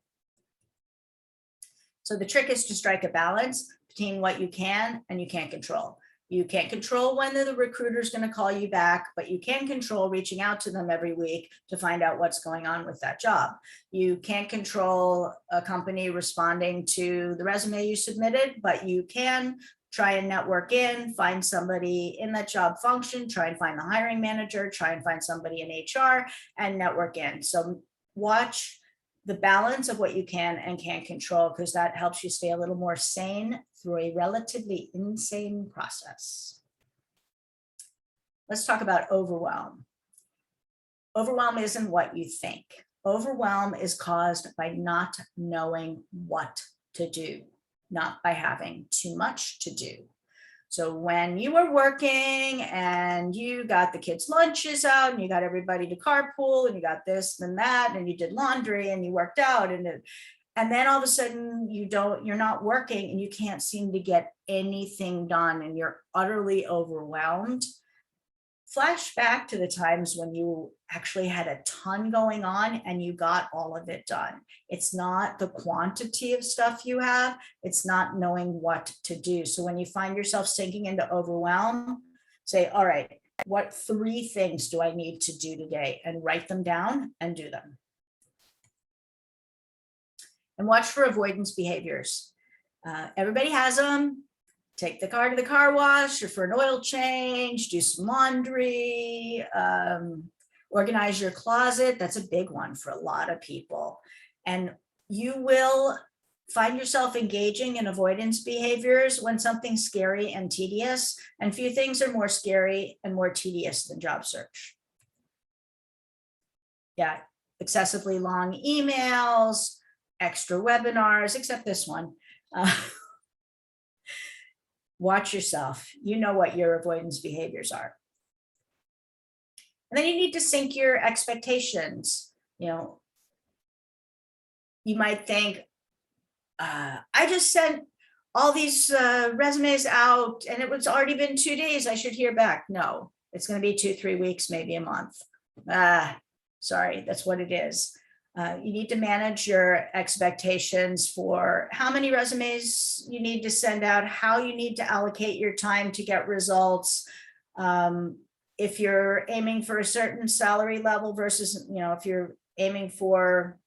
So the trick is to strike a balance between what you can and you can't control. You can't control when the recruiter is going to call you back, but you can control reaching out to them every week to find out what's going on with that job. You can't control a company responding to the resume you submitted, but you can try and network in, find somebody in that job function, try and find the hiring manager, try and find somebody in HR and network in. So watch the balance of what you can and can't control, because that helps you stay a little more sane through a relatively insane process. Let's talk about overwhelm. Overwhelm isn't what you think. Overwhelm is caused by not knowing what to do. not by having too much to do. So when you were working and you got the kids' lunches out and you got everybody to carpool and you got this and that and you did laundry and you worked out and then all of a sudden you're not working and you can't seem to get anything done and you're utterly overwhelmed. Flash back to the times when you actually had a ton going on and you got all of it done. It's not the quantity of stuff you have, it's not knowing what to do. So when you find yourself sinking into overwhelm, say, all right, what 3 things do I need to do today? And write them down and do them. And watch for avoidance behaviors. Everybody has them. Take the car to the car wash or for an oil change, do some laundry, organize your closet. That's a big one for a lot of people. And you will find yourself engaging in avoidance behaviors when something's scary and tedious, and few things are more scary and more tedious than job search. Yeah, excessively long emails, extra webinars, except this one. Watch yourself. You know what your avoidance behaviors are. And then you need to sync your expectations. You might think, I just sent all these resumes out and it was already been 2 days. I should hear back. No, it's going to be 2-3 weeks, maybe a month. Sorry, that's what it is. You need to manage your expectations for how many resumes you need to send out, how you need to allocate your time to get results. If you're aiming for a certain salary level versus, if you're aiming for,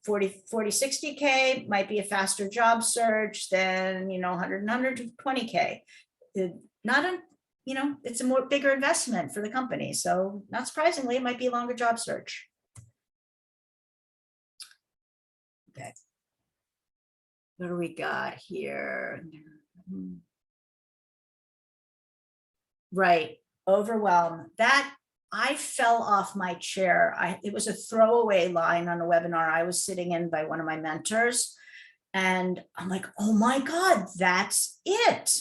60K, might be a faster job search than, 120K. Not a, it's a more bigger investment for the company. So not surprisingly, it might be a longer job search. Okay. What do we got here? Right. Overwhelm. That I fell off my chair. It was a throwaway line on a webinar I was sitting in by one of my mentors. And I'm like, oh my God, that's it.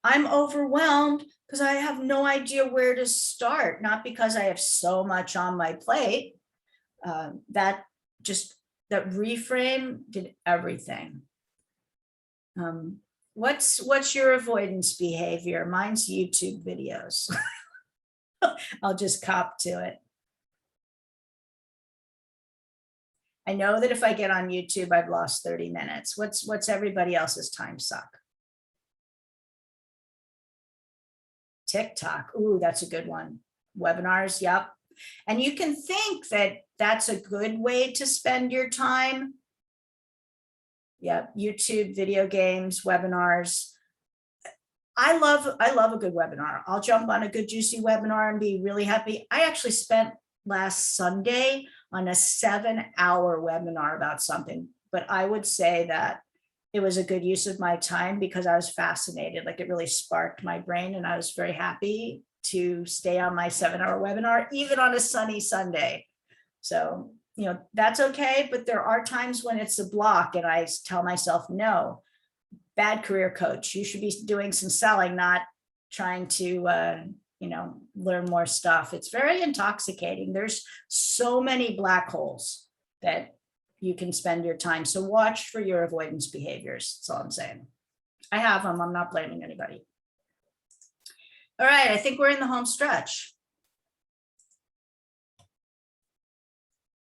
I'm overwhelmed because I have no idea where to start. Not because I have so much on my plate. That reframe did everything. What's your avoidance behavior? Mine's YouTube videos. I'll just cop to it. I know that if I get on YouTube, I've lost 30 minutes. What's everybody else's time suck? TikTok. Ooh, that's a good one. Webinars. Yep. And you can think that that's a good way to spend your time. Yeah, YouTube, video games, webinars. I love a good webinar. I'll jump on a good juicy webinar and be really happy. I actually spent last Sunday on a 7-hour webinar about something, but I would say that it was a good use of my time because I was fascinated. Like it really sparked my brain and I was very happy to stay on my 7-hour webinar, even on a sunny Sunday. So, that's okay. But there are times when it's a block and I tell myself, no, bad career coach. You should be doing some selling, not trying to, learn more stuff. It's very intoxicating. There's so many black holes that you can spend your time. So watch for your avoidance behaviors. That's all I'm saying. I have them. I'm not blaming anybody. All right. I think we're in the home stretch.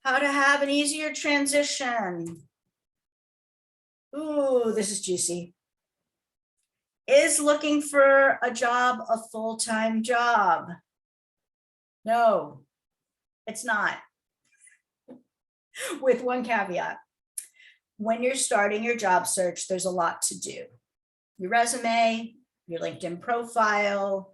How to have an easier transition. Ooh, this is juicy. Is looking for a job a full-time job? No, it's not. With one caveat. When you're starting your job search, there's a lot to do. Your resume, your LinkedIn profile,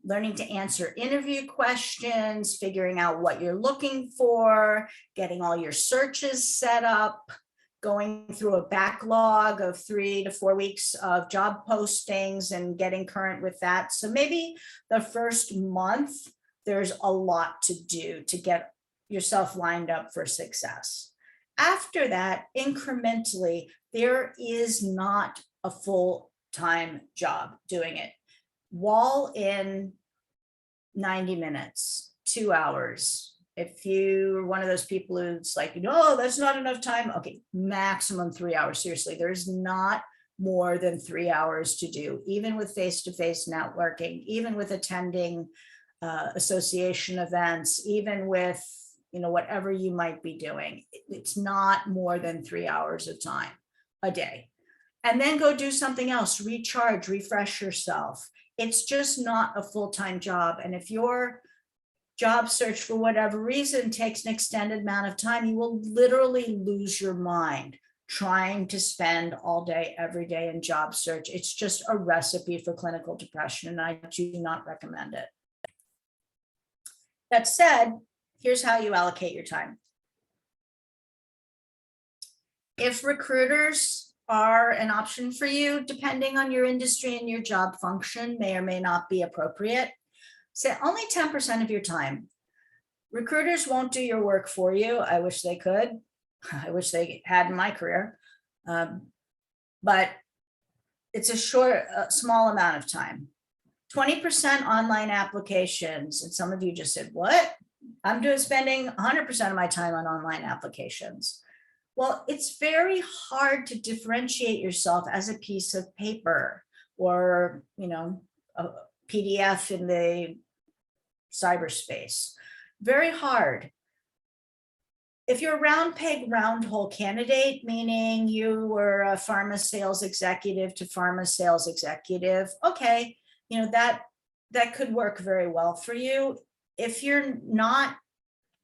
learning to answer interview questions, figuring out what you're looking for, getting all your searches set up, going through a backlog of 3 to 4 weeks of job postings and getting current with that. So maybe the first month, there's a lot to do to get yourself lined up for success. After that, incrementally, there is not a full-time job doing it. Wall in 90 minutes, 2 hours. If you're one of those people who's like, no, that's not enough time. Okay, maximum 3 hours. Seriously, there's not more than 3 hours to do, even with face-to-face networking, even with attending association events, even with, whatever you might be doing. It's not more than 3 hours of time a day. And then go do something else, recharge, refresh yourself. It's just not a full-time job. And if your job search for whatever reason takes an extended amount of time, you will literally lose your mind trying to spend all day, every day in job search. It's just a recipe for clinical depression, and I do not recommend it. That said, here's how you allocate your time. If recruiters are an option for you, depending on your industry and your job function, may or may not be appropriate. Say only 10% of your time. Recruiters won't do your work for you. I wish they could. I wish they had in my career. But it's a small amount of time. 20% online applications. And some of you just said, what? I'm spending 100% of my time on online applications. Well, it's very hard to differentiate yourself as a piece of paper or, a PDF in the cyberspace. Very hard. If you're a round peg, round hole candidate, meaning you were a pharma sales executive to pharma sales executive, okay, that could work very well for you. If you're not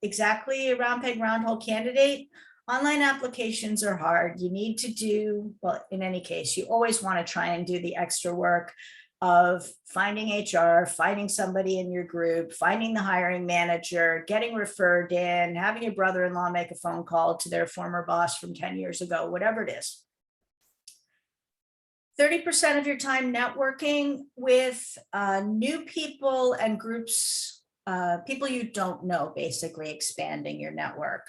exactly a round peg, round hole candidate, online applications are hard. You need to do, well, in any case, you always want to try and do the extra work of finding HR, finding somebody in your group, finding the hiring manager, getting referred in, having your brother-in-law make a phone call to their former boss from 10 years ago, whatever it is. 30% of your time networking with new people and groups, people you don't know, basically expanding your network.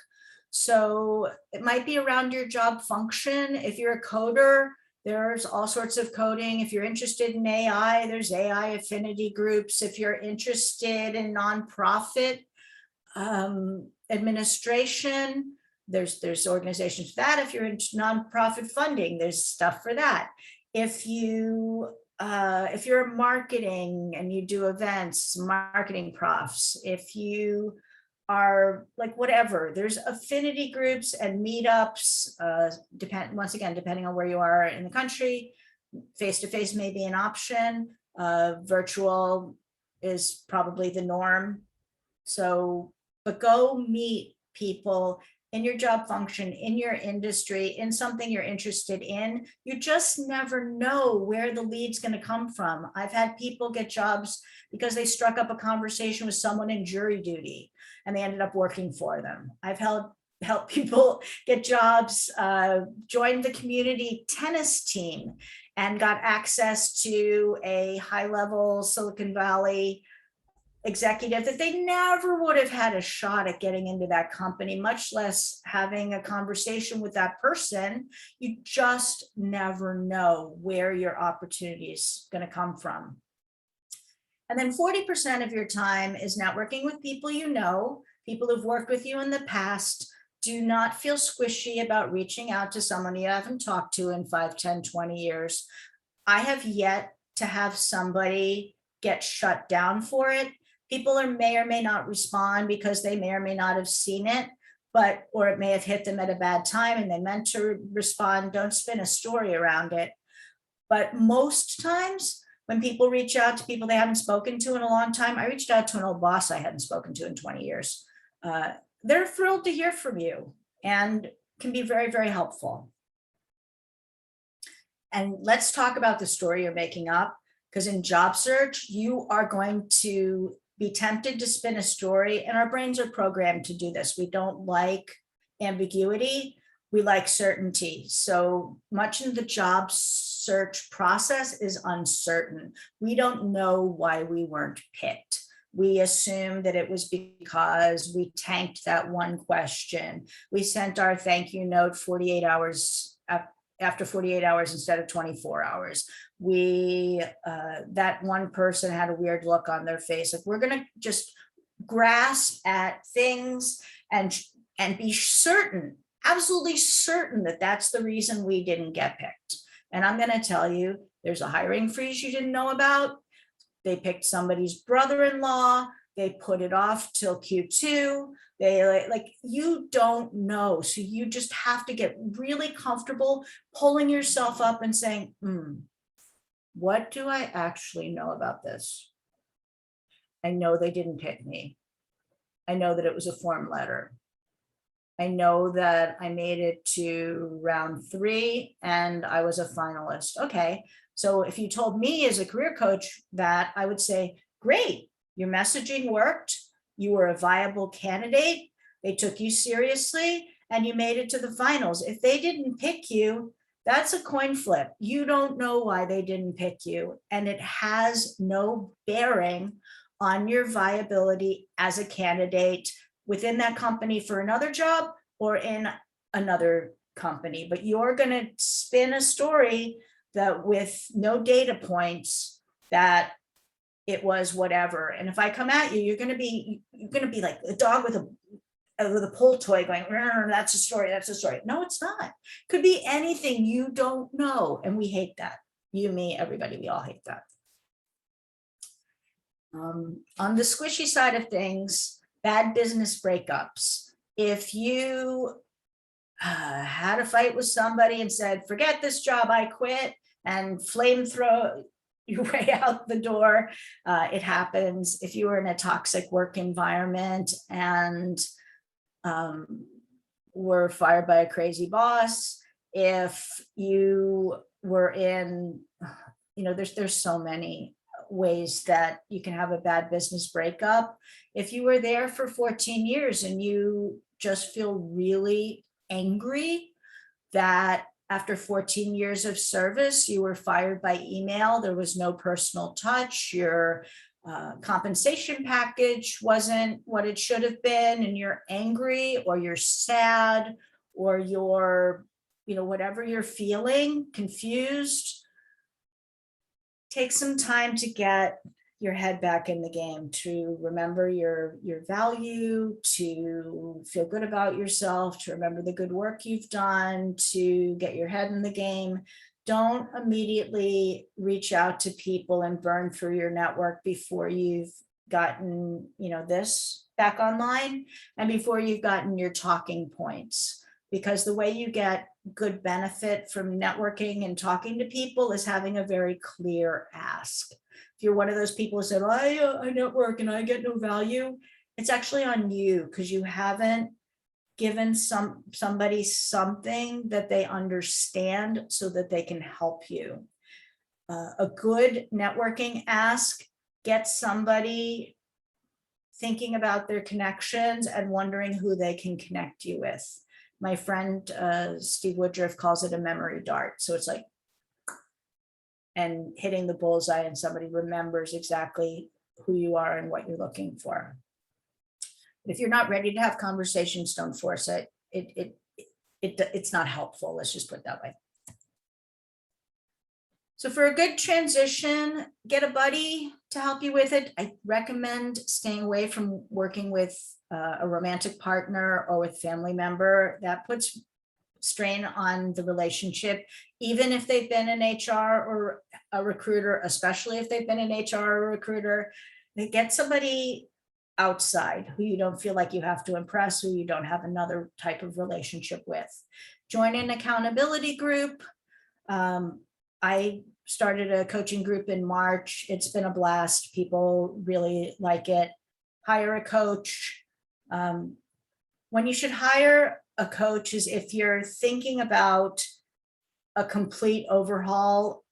So it might be around your job function. If you're a coder, there's all sorts of coding. If you're interested in AI, there's AI affinity groups. If you're interested in nonprofit administration, there's organizations for that. If you're into nonprofit funding, there's stuff for that. If you're marketing and you do events, marketing profs, if you are like whatever, there's affinity groups and meetups, depending on where you are in the country. Face-to-face may be an option. Virtual is probably the norm. So, but go meet people in your job function, in your industry, in something you're interested in. You just never know where the lead's going to come from. I've had people get jobs because they struck up a conversation with someone in jury duty and they ended up working for them. I've helped people get jobs, joined the community tennis team and got access to a high-level Silicon Valley executive that they never would have had a shot at getting into that company, much less having a conversation with that person. You just never know where your opportunity is going to come from. And then 40% of your time is networking with people you know, people who've worked with you in the past. Do not feel squishy about reaching out to someone you haven't talked to in 5, 10, 20 years. I have yet to have somebody get shut down for it. People may or may not respond because they may or may not have seen it, or it may have hit them at a bad time and they meant to respond. Don't spin a story around it. But most times when people reach out to people they haven't spoken to in a long time, I reached out to an old boss I hadn't spoken to in 20 years. They're thrilled to hear from you and can be very, very helpful. And let's talk about the story you're making up, because in job search, you are going to be tempted to spin a story, and our brains are programmed to do this. We don't like ambiguity. We like certainty. So much of the job search process is uncertain. We don't know why we weren't picked. We assumed that it was because we tanked that one question. We sent our thank you note 48 hours after 48 hours instead of 24 hours. That one person had a weird look on their face. Like, we're going to just grasp at things and be certain, absolutely certain, that that's the reason we didn't get picked. And I'm going to tell you, there's a hiring freeze you didn't know about. They picked somebody's brother-in-law. They put it off till Q2. They like, you don't know. So you just have to get really comfortable pulling yourself up and saying, what do I actually know about this? I know they didn't pick me. I know that it was a form letter. I know that I made it to round 3 and I was a finalist. Okay. So if you told me as a career coach that, I would say, great, your messaging worked. You were a viable candidate. They took you seriously and you made it to the finals. If they didn't pick you, that's a coin flip. You don't know why they didn't pick you. And it has no bearing on your viability as a candidate within that company for another job or in another company. But you're going to spin a story that with no data points that it was whatever. And if I come at you, you're going to be like a dog with a pull toy going, that's a story, that's a story. No, it's not. Could be anything you don't know. And we hate that. You, me, everybody, we all hate that. On the squishy side of things, bad business breakups. If you had a fight with somebody and said, forget this job, I quit, and flamethrow your way out the door, it happens. If you were in a toxic work environment and were fired by a crazy boss, if you were in, there's so many ways that you can have a bad business breakup. If you were there for 14 years and you just feel really angry that after 14 years of service, you were fired by email, there was no personal touch, your compensation package wasn't what it should have been, and you're angry or you're sad or you're, whatever you're feeling, confused, take some time to get your head back in the game, to remember your value, to feel good about yourself, to remember the good work you've done, to get your head in the game. Don't immediately reach out to people and burn through your network before you've gotten, this back online and before you've gotten your talking points. Because the way you get good benefit from networking and talking to people is having a very clear ask. If you're one of those people who said, I network and I get no value, it's actually on you because you haven't given somebody something that they understand so that they can help you. A good networking ask gets somebody thinking about their connections and wondering who they can connect you with. My friend, Steve Woodruff, calls it a memory dart. So it's like, and hitting the bullseye and somebody remembers exactly who you are and what you're looking for. If you're not ready to have conversations, don't force it. It's not helpful. Let's just put it that way. So for a good transition, get a buddy to help you with it. I recommend staying away from working with a romantic partner or with family member. That puts strain on the relationship, even if they've been in HR or a recruiter, especially if they've been in HR or a recruiter. They get somebody outside who you don't feel like you have to impress, who you don't have another type of relationship with. Join an accountability group. I started a coaching group in March. It's been a blast. People really like it. Hire a coach. When you should hire a coach is if you're thinking about a complete overhaul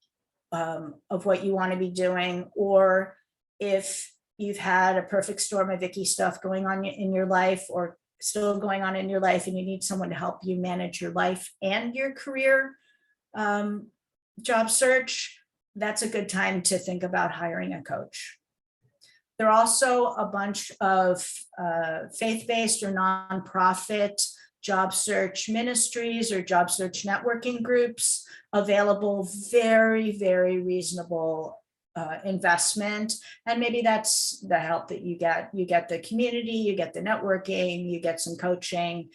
of what you want to be doing, or if you've had a perfect storm of icky stuff going on in your life or still going on in your life and you need someone to help you manage your life and your career job search, that's a good time to think about hiring a coach. There are also a bunch of faith-based or nonprofit job search ministries or job search networking groups available, very, very reasonable investment. And maybe that's the help that you get. You get the community, you get the networking, you get some coaching.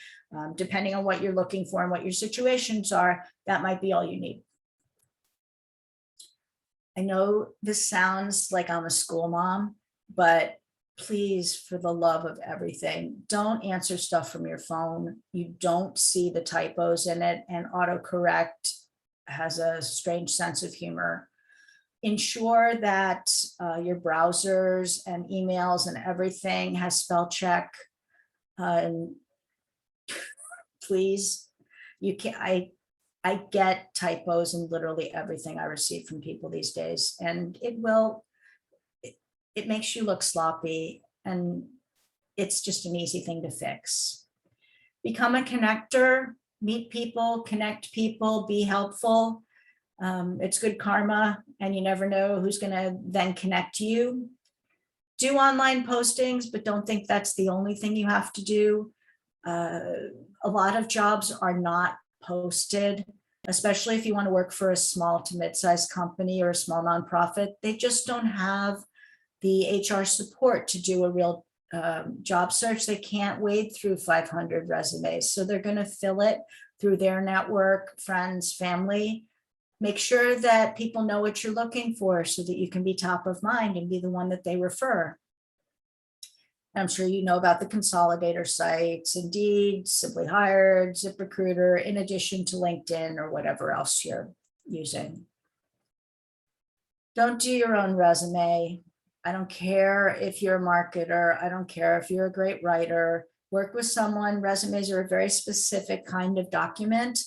Depending on what you're looking for and what your situations are, that might be all you need. I know this sounds like I'm a school mom, but please, for the love of everything, don't answer stuff from your phone. You don't see the typos in it, and autocorrect has a strange sense of humor. Ensure that your browsers and emails and everything has spell check. And please, you can I get typos in literally everything I receive from people these days, and it makes you look sloppy, and it's just an easy thing to fix. Become a connector, meet people, connect people, be helpful. It's good karma, and you never know who's going to then connect you. Do online postings, but don't think that's the only thing you have to do. A lot of jobs are not posted, especially if you want to work for a small to mid-sized company or a small nonprofit. They just don't have the HR support to do a real job search. They can't wade through 500 resumes. So they're going to fill it through their network, friends, family. Make sure that people know what you're looking for so that you can be top of mind and be the one that they refer. I'm sure you know about the consolidator sites, Indeed, Simply Hired, ZipRecruiter, in addition to LinkedIn or whatever else you're using. Don't do your own resume. I don't care if you're a marketer. I don't care if you're a great writer. Work with someone. Resumes are a very specific kind of document,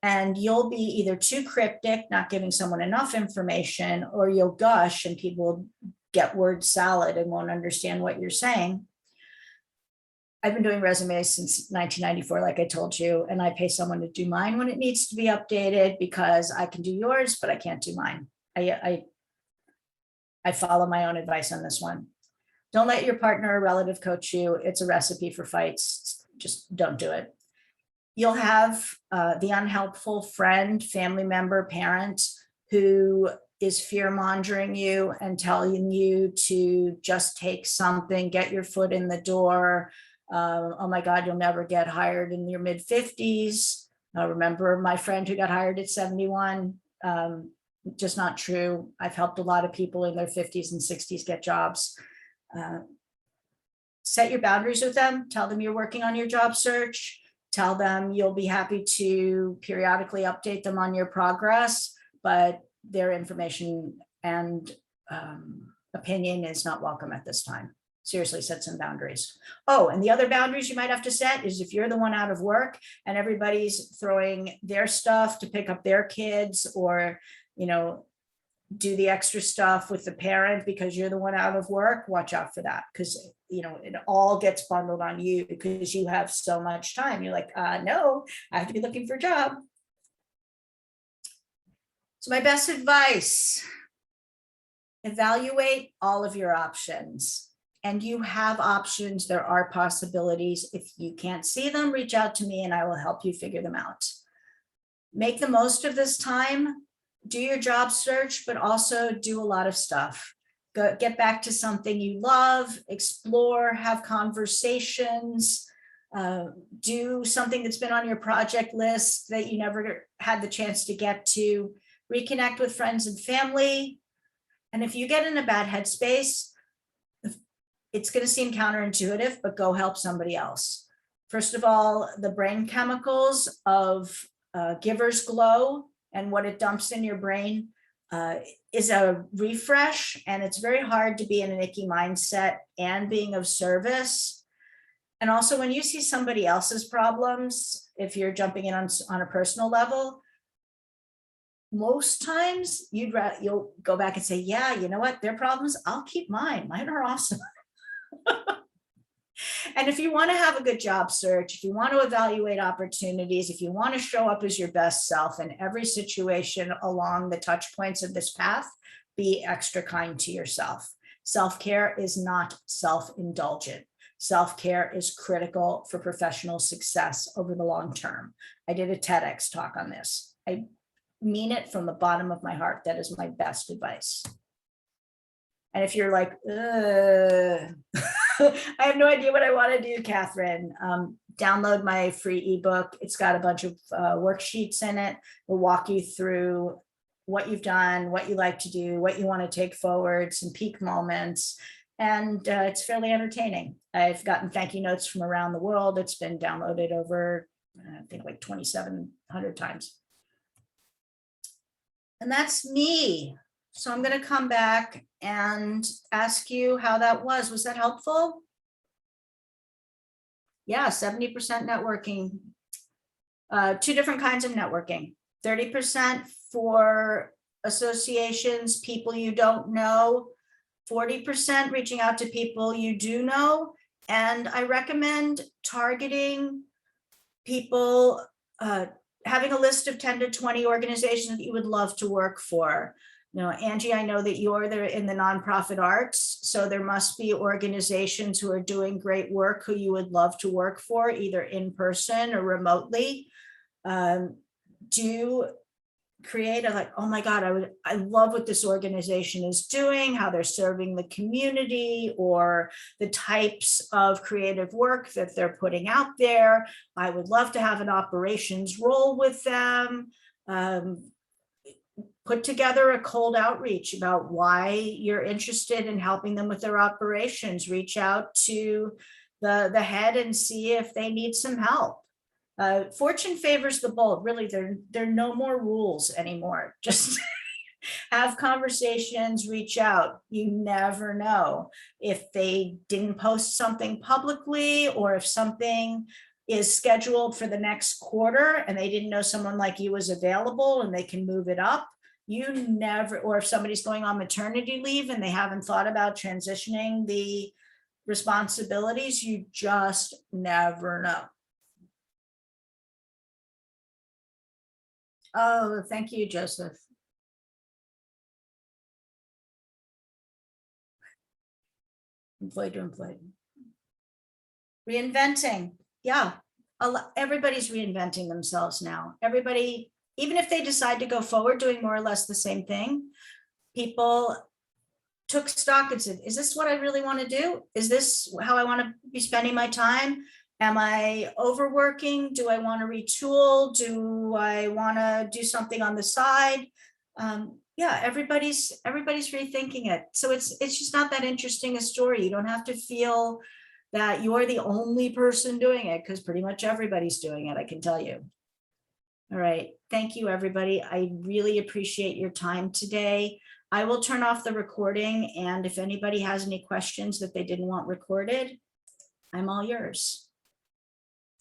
and you'll be either too cryptic, not giving someone enough information, or you'll gush and people get word salad and won't understand what you're saying. I've been doing resumes since 1994, like I told you, and I pay someone to do mine when it needs to be updated because I can do yours, but I can't do mine. I follow my own advice on this one. Don't let your partner or relative coach you. It's a recipe for fights. Just don't do it. You'll have the unhelpful friend, family member, parent who is fear-mongering you and telling you to just take something, get your foot in the door. Oh my God, you'll never get hired in your mid-50s. I remember my friend who got hired at 71. Just not true. I've helped a lot of people in their 50s and 60s get jobs. Set your boundaries with them. Tell them you're working on your job search. Tell them you'll be happy to periodically update them on your progress, but their information and opinion is not welcome at this time. Seriously, set some boundaries. Oh, and the other boundaries you might have to set is if you're the one out of work and everybody's throwing their stuff to pick up their kids, or, you know, do the extra stuff with the parent because you're the one out of work, watch out for that, because, you know, it all gets bundled on you because you have so much time. You're like, no, I have to be looking for a job. So my best advice, evaluate all of your options. And you have options. There are possibilities. If you can't see them, reach out to me and I will help you figure them out. Make the most of this time. Do your job search, but also do a lot of stuff. Get back to something you love, explore, have conversations, do something that's been on your project list that you never had the chance to get to, reconnect with friends and family. And if you get in a bad headspace, it's going to seem counterintuitive, but go help somebody else. First of all, the brain chemicals of giver's glow and what it dumps in your brain is a refresh, and it's very hard to be in an icky mindset and being of service. And also, when you see somebody else's problems, if you're jumping in on a personal level, most times you'll go back and say, yeah, you know what, their problems, I'll keep mine. Mine are awesome. And if you want to have a good job search, if you want to evaluate opportunities, if you want to show up as your best self in every situation along the touch points of this path, be extra kind to yourself. Self-care is not self-indulgent. Self-care is critical for professional success over the long term. I did a TEDx talk on this. I mean it from the bottom of my heart. That is my best advice. And if you're like, I have no idea what I want to do, Catherine, download my free ebook. It's got a bunch of worksheets in it. We'll walk you through what you've done, what you like to do, what you want to take forward, some peak moments. And it's fairly entertaining. I've gotten thank you notes from around the world. It's been downloaded over, I think, like 2,700 times. And that's me. So I'm going to come back and ask you how that was. Was that helpful? Yeah, 70% networking. Two different kinds of networking. 30% for associations, people you don't know. 40% reaching out to people you do know. And I recommend targeting people, having a list of 10 to 20 organizations that you would love to work for. You know, Angie, I know that you're there in the nonprofit arts, so there must be organizations who are doing great work who you would love to work for, either in person or remotely. Do create a like, oh my God, I love what this organization is doing, how they're serving the community, or the types of creative work that they're putting out there. I would love to have an operations role with them. Put together a cold outreach about why you're interested in helping them with their operations. Reach out to the head and see if they need some help. Fortune favors the bold. Really, there are no more rules anymore. Just have conversations, reach out. You never know if they didn't post something publicly, or if something is scheduled for the next quarter and they didn't know someone like you was available and they can move it up. You never, or if somebody's going on maternity leave and they haven't thought about transitioning the responsibilities, you just never know. Oh, thank you, Joseph. Employee to employee. Reinventing. Yeah, everybody's reinventing themselves now. Everybody, even if they decide to go forward doing more or less the same thing, people took stock and said, is this what I really want to do? Is this how I want to be spending my time? Am I overworking? Do I want to retool? Do I want to do something on the side? Yeah, everybody's rethinking it. So it's just not that interesting a story. You don't have to feel that you're the only person doing it, because pretty much everybody's doing it, I can tell you. All right. Thank you, everybody. I really appreciate your time today. I will turn off the recording, and if anybody has any questions that they didn't want recorded, I'm all yours.